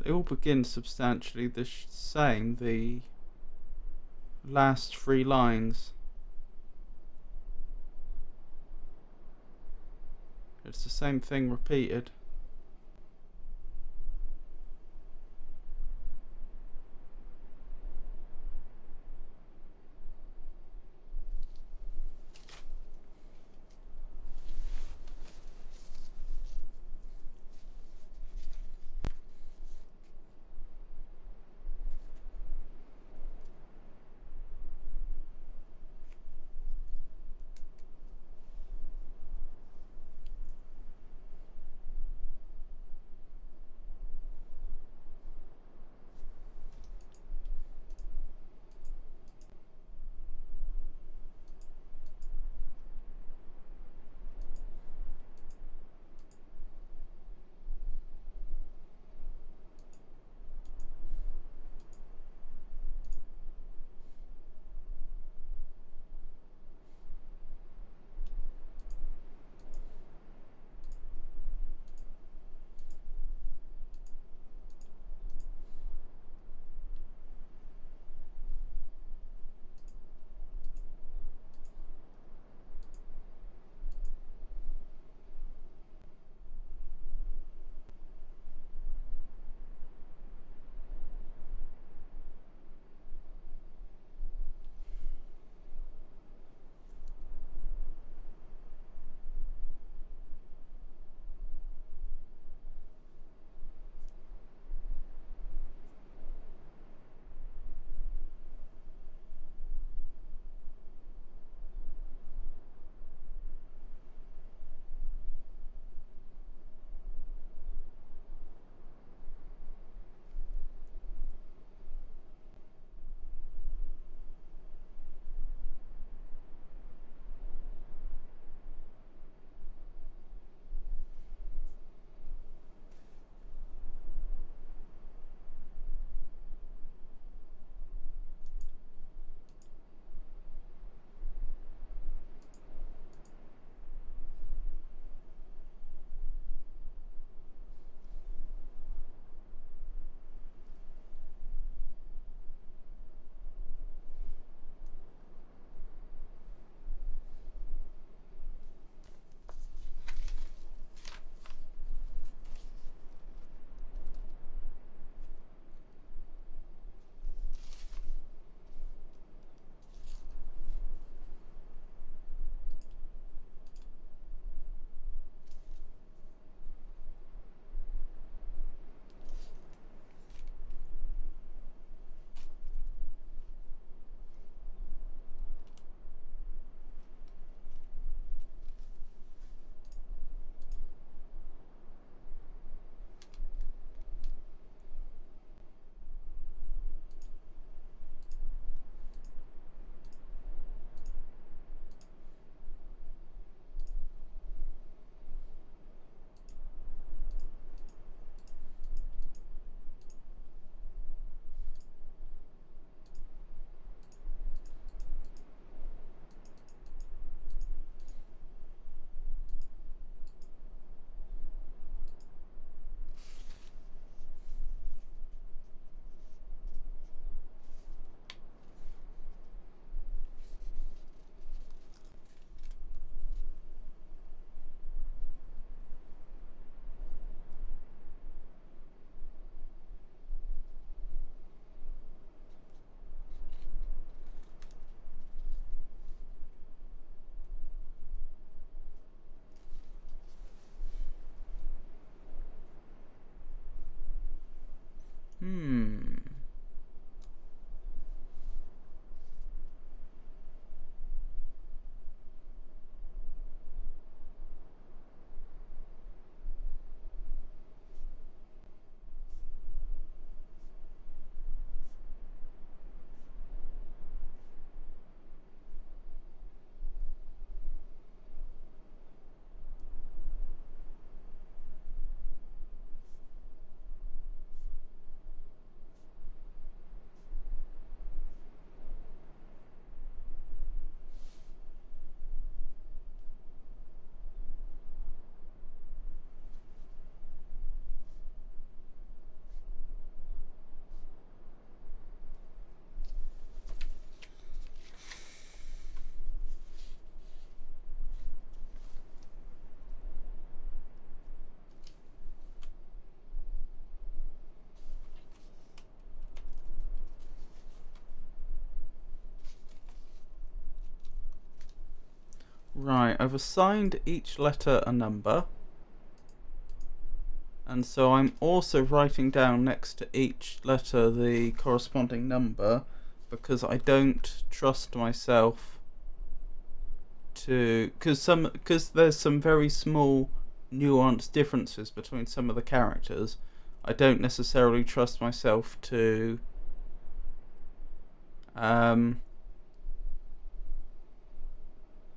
They all begin substantially the same, the last three lines. It's the same thing repeated. Hmm. Right, I've assigned each letter a number. And so I'm also writing down next to each letter the corresponding number, because I don't trust myself to, because there's some very small nuanced differences between some of the characters. I don't necessarily trust myself to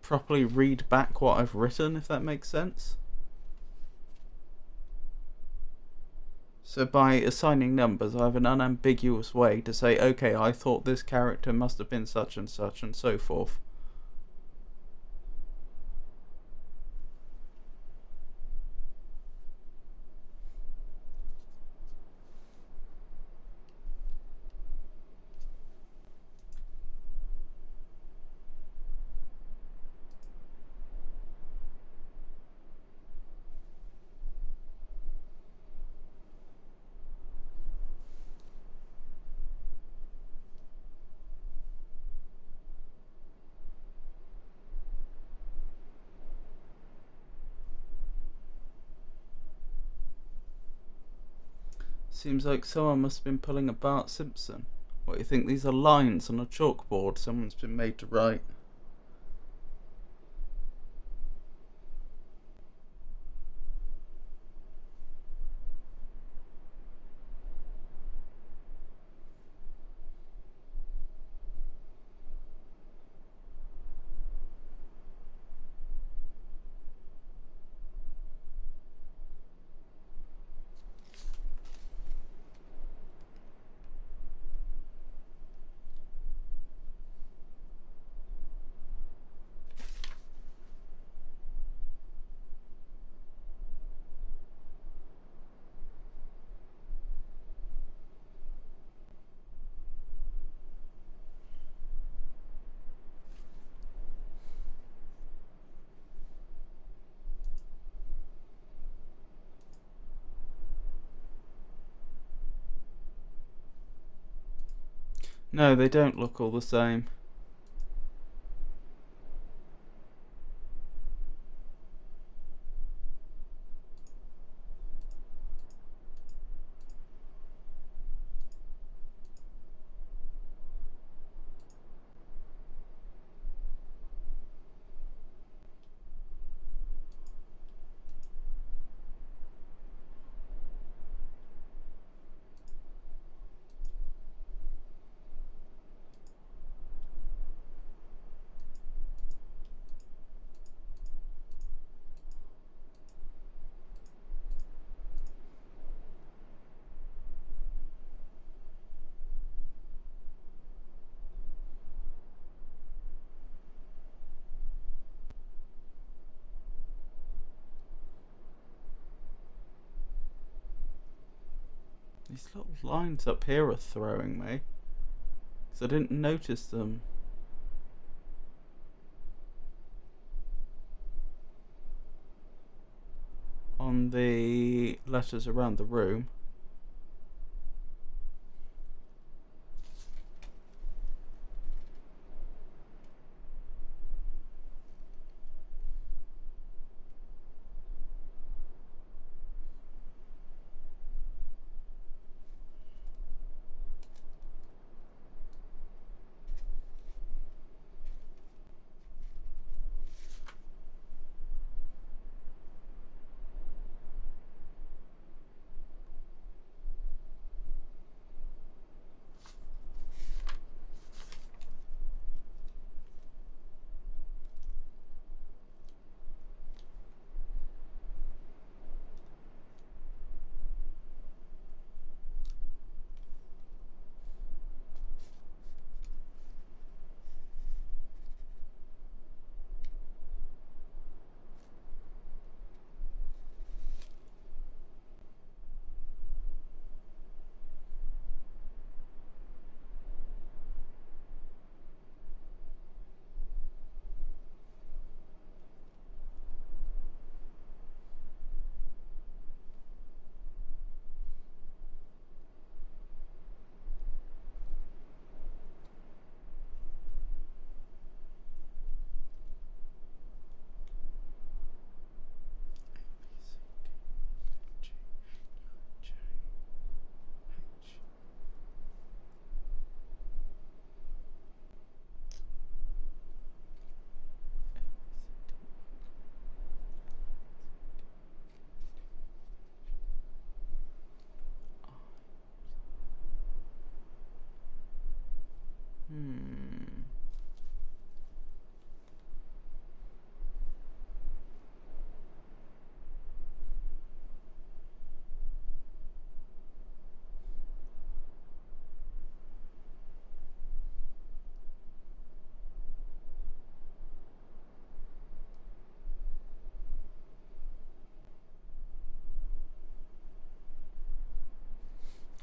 properly read back what I've written, if that makes sense. So by assigning numbers, I have an unambiguous way to say, okay, I thought this character must have been such, and so forth. Seems like someone must have been pulling a Bart Simpson. What, you think these are lines on a chalkboard someone's been made to write? No, they don't look all the same. These little lines up here are throwing me, because I didn't notice them on the letters around the room.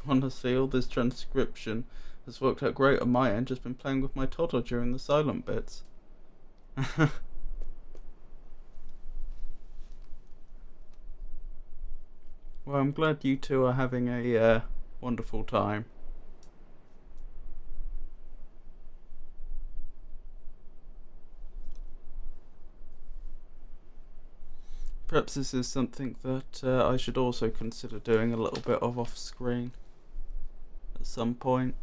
Honestly, all this transcription has worked out great on my end. Just been playing with my toddler during the silent bits. Well, I'm glad you two are having a wonderful time. Perhaps this is something that I should also consider doing a little bit of off screen at some point.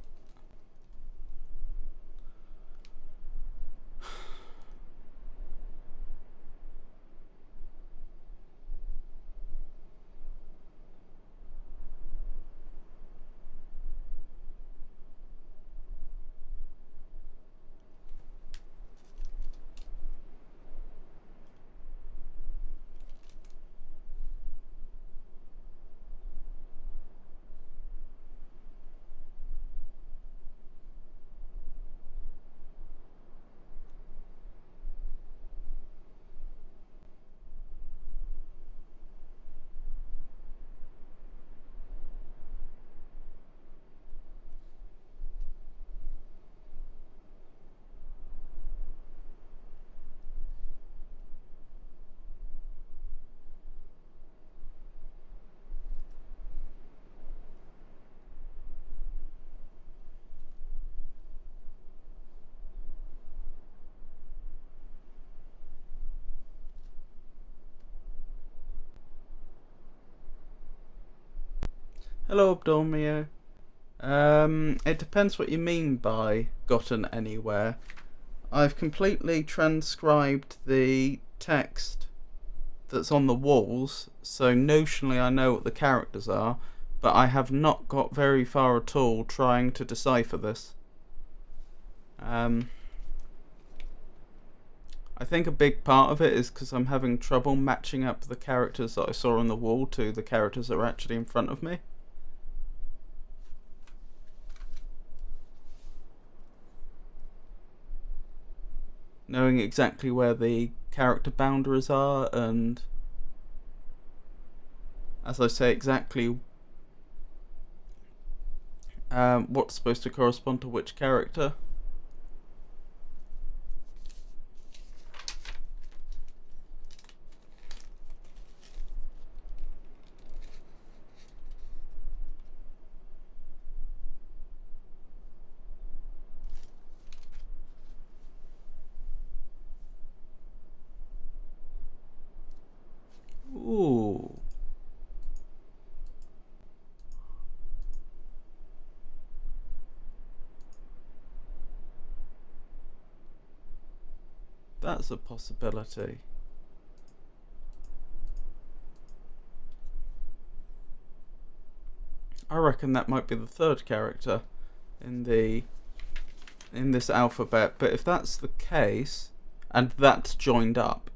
Hello, Abdolmio. It depends what you mean by gotten anywhere. I've completely transcribed the text that's on the walls, so notionally I know what the characters are, but I have not got very far at all trying to decipher this. I think a big part of it is because I'm having trouble matching up the characters that I saw on the wall to the characters that are actually in front of me. Knowing exactly where the character boundaries are, and as I say, exactly what's supposed to correspond to which character. Ooh. That's a possibility. I reckon that might be the third character in this alphabet, but if that's the case, and that's joined up,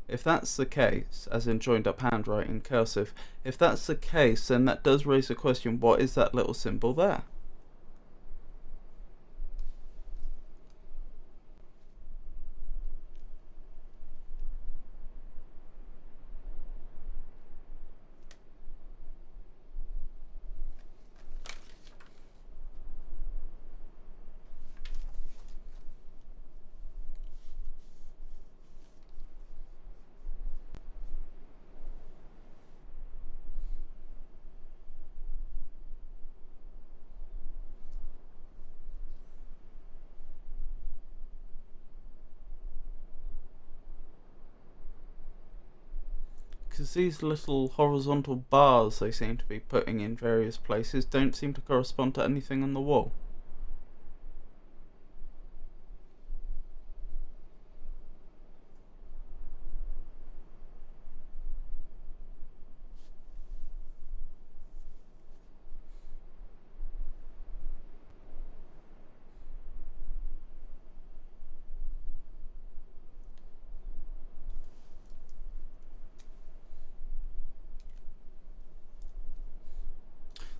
if that's the case, as in joined up handwriting, cursive, if that's the case, then that does raise the question, what is that little symbol there? Because these little horizontal bars they seem to be putting in various places don't seem to correspond to anything on the wall.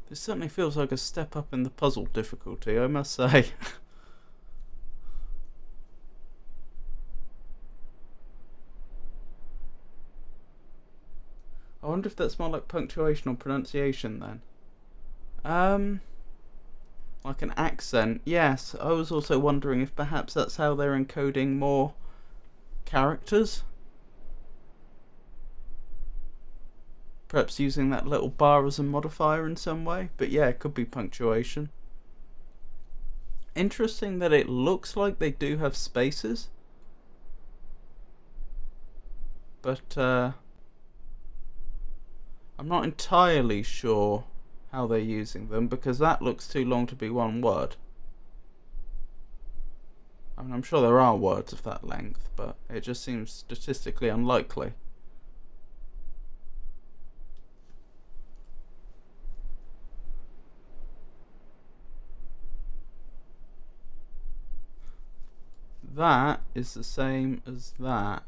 This certainly feels like a step up in the puzzle difficulty, I must say. I wonder if that's more like punctuation or pronunciation then. Like an accent. Yes, I was also wondering if perhaps that's how they're encoding more characters. Perhaps using that little bar as a modifier in some way. But yeah, it could be punctuation. Interesting that it looks like they do have spaces. But I'm not entirely sure how they're using them, because that looks too long to be one word. I mean, I'm sure there are words of that length, but it just seems statistically unlikely. That is the same as that.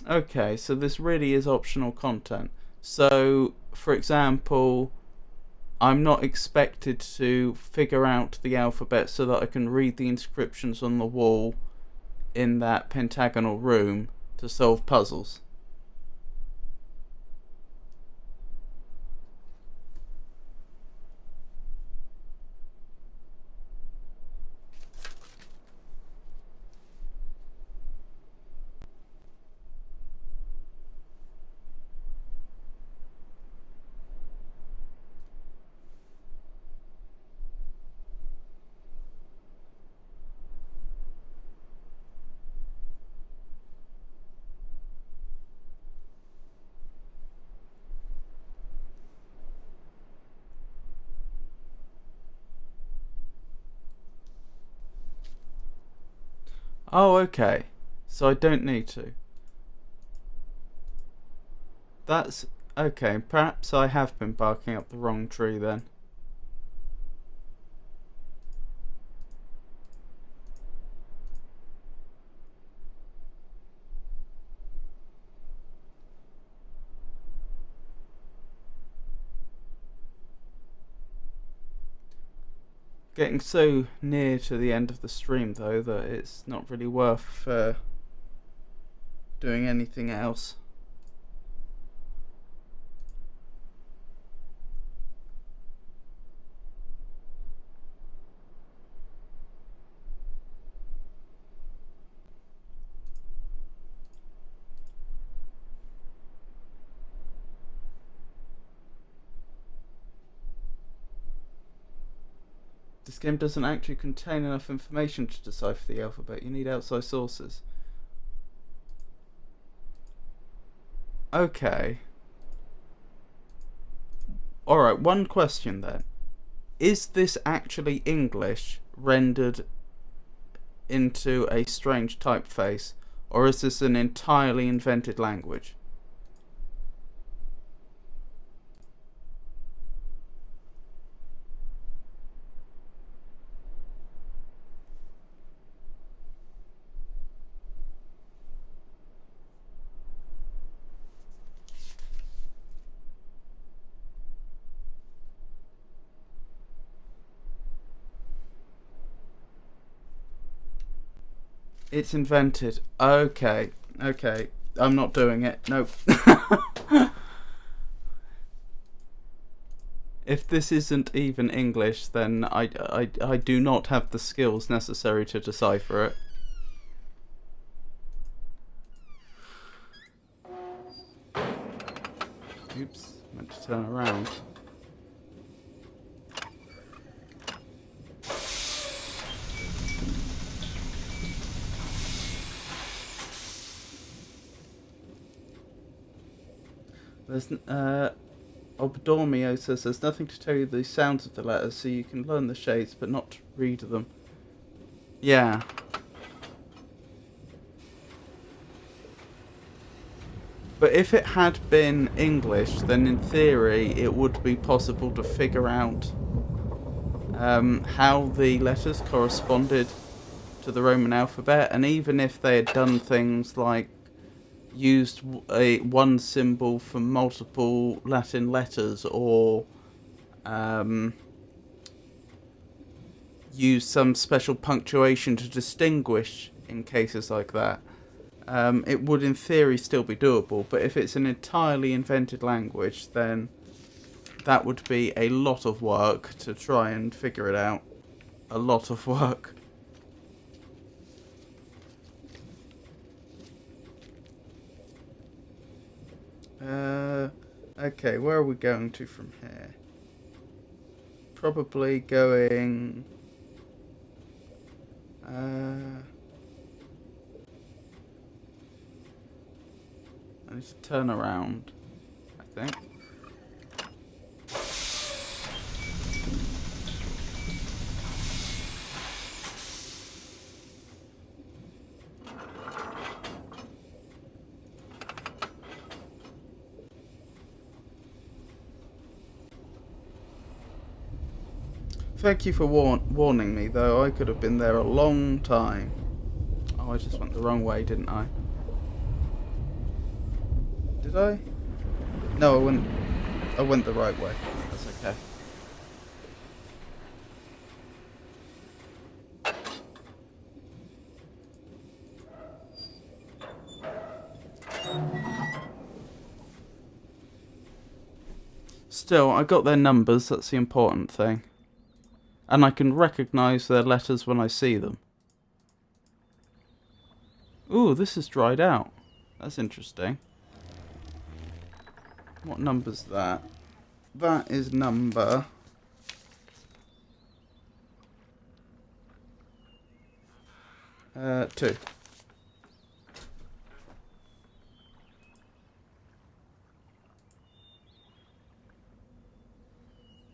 Okay, so this really is optional content. So, for example, I'm not expected to figure out the alphabet so that I can read the inscriptions on the wall in that pentagonal room to solve puzzles. Oh, okay. So I don't need to. That's okay. Perhaps I have been barking up the wrong tree then. Getting so near to the end of the stream though that it's not really worth doing anything else. This game doesn't actually contain enough information to decipher the alphabet. You need outside sources. Okay. Alright, one question then. Is this actually English rendered into a strange typeface, or is this an entirely invented language? It's invented. Okay. Okay. I'm not doing it. Nope. If this isn't even English, then I do not have the skills necessary to decipher it. Oops. Meant to turn around. There's Obdormio says there's nothing to tell you the sounds of the letters, so you can learn the shapes but not read them. Yeah. But if it had been English, then in theory it would be possible to figure out how the letters corresponded to the Roman alphabet, and even if they had done things like used one symbol for multiple Latin letters, or use some special punctuation to distinguish in cases like that, it would in theory still be doable. But if it's an entirely invented language, then that would be a lot of work to try and figure it out. A lot of work. Okay, where are we going to from here? Probably going... I need to turn around, I think. Thank you for warning me, though. I could have been there a long time. Oh, I just went the wrong way, didn't I? Did I? No, I went the right way. That's okay. Still, I got their numbers. That's the important thing. And I can recognise their letters when I see them. Ooh, this is dried out. That's interesting. What number's that? That is number... 2.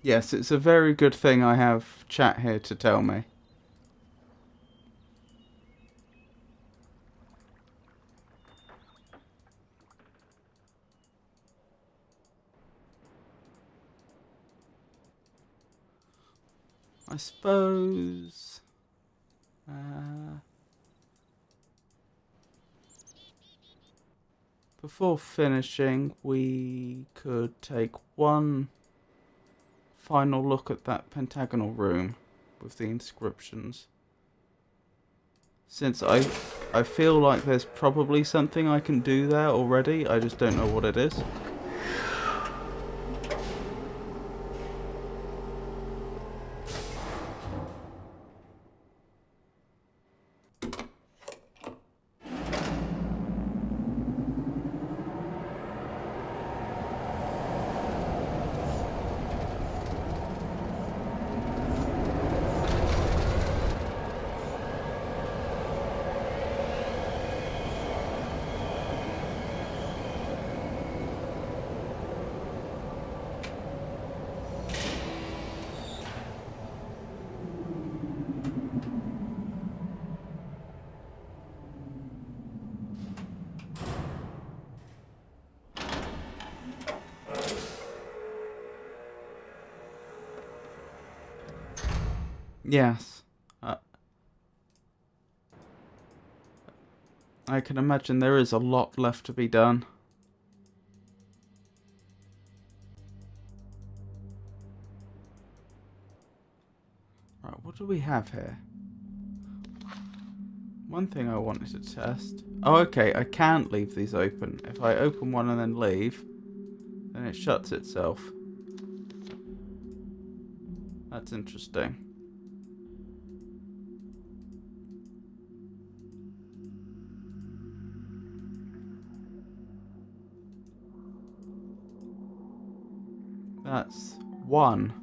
Yes, it's a very good thing I have chat here to tell me. I suppose... before finishing, we could take one final look at that pentagonal room with the inscriptions. Since I feel like there's probably something I can do there already, I just don't know what it is. Yes. I can imagine there is a lot left to be done. Right, what do we have here? One thing I wanted to test. Oh, okay, I can't leave these open. If I open one and then leave, then it shuts itself. That's interesting. That's 1.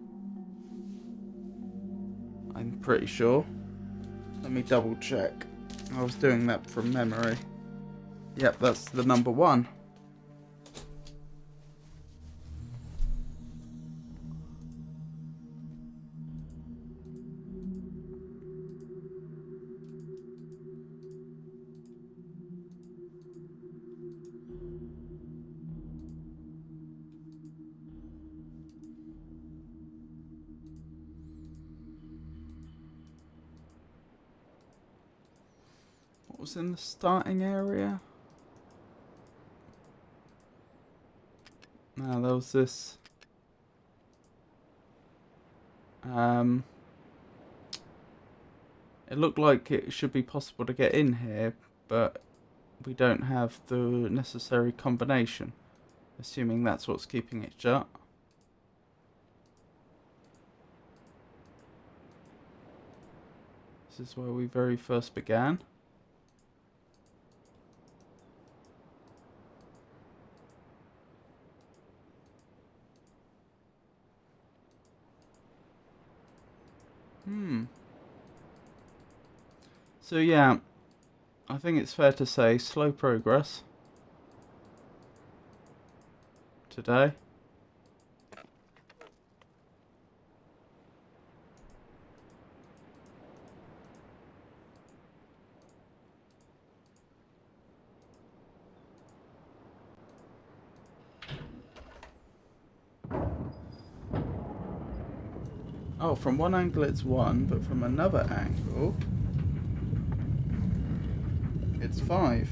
I'm pretty sure. Let me double check. I was doing that from memory. Yep, that's the number 1. What was in the starting area? No, there was this. It looked like it should be possible to get in here, but we don't have the necessary combination. Assuming that's what's keeping it shut. This is where we very first began. So yeah, I think it's fair to say slow progress today. Oh, from one angle it's 1, but from another angle it's 5.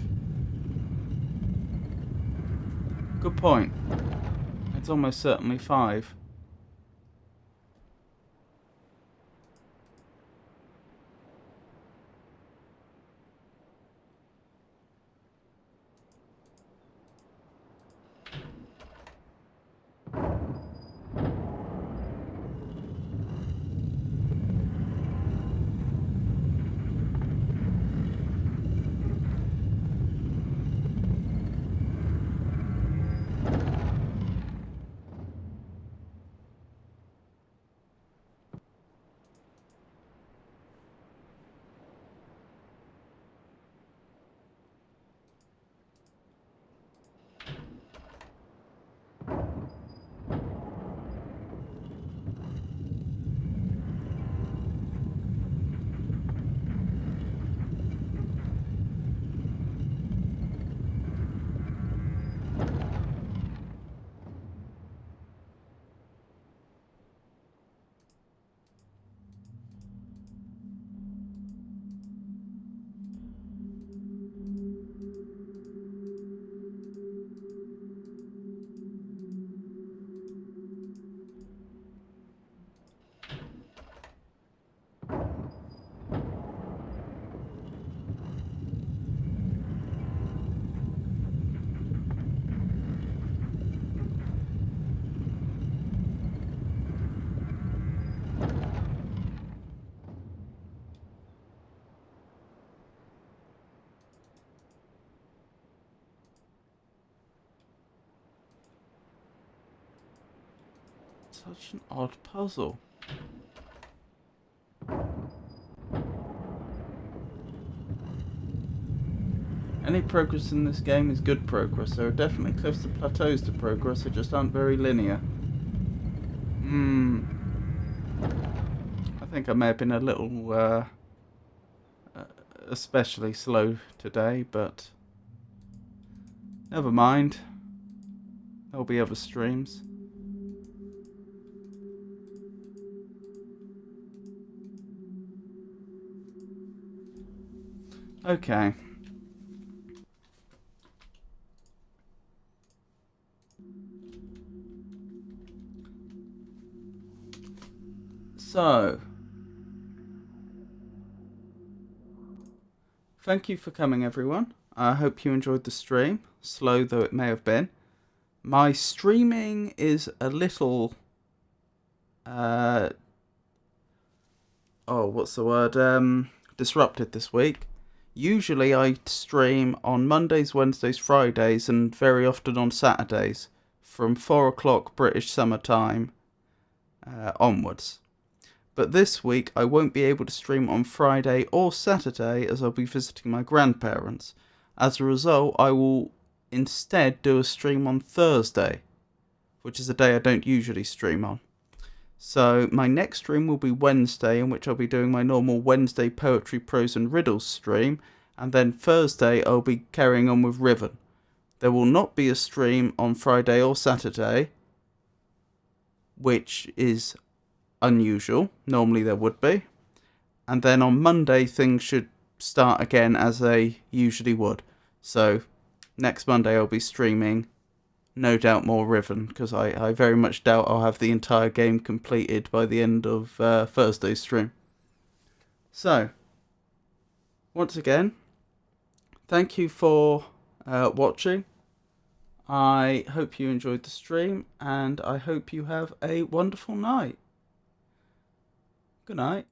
Good point. It's almost certainly 5. Such an odd puzzle. Any progress in this game is good progress. There are definitely cliffs and plateaus to progress, they just aren't very linear. I think I may have been a little especially slow today, but never mind. There'll be other streams. Okay. So, thank you for coming, everyone. I hope you enjoyed the stream, slow though it may have been. My streaming is a little, disrupted this week. Usually I stream on Mondays, Wednesdays, Fridays, and very often on Saturdays from 4 o'clock British Summer Time onwards. But this week I won't be able to stream on Friday or Saturday as I'll be visiting my grandparents. As a result, I will instead do a stream on Thursday, which is a day I don't usually stream on. So my next stream will be Wednesday, in which I'll be doing my normal Wednesday Poetry, Prose and Riddles stream, and then Thursday I'll be carrying on with Riven. There will not be a stream on Friday or Saturday, which is unusual. Normally there would be. And then on Monday things should start again as they usually would. So next Monday I'll be streaming no doubt more Riven, because I very much doubt I'll have the entire game completed by the end of Thursday's stream. So, once again, thank you for watching. I hope you enjoyed the stream, and I hope you have a wonderful night. Good night.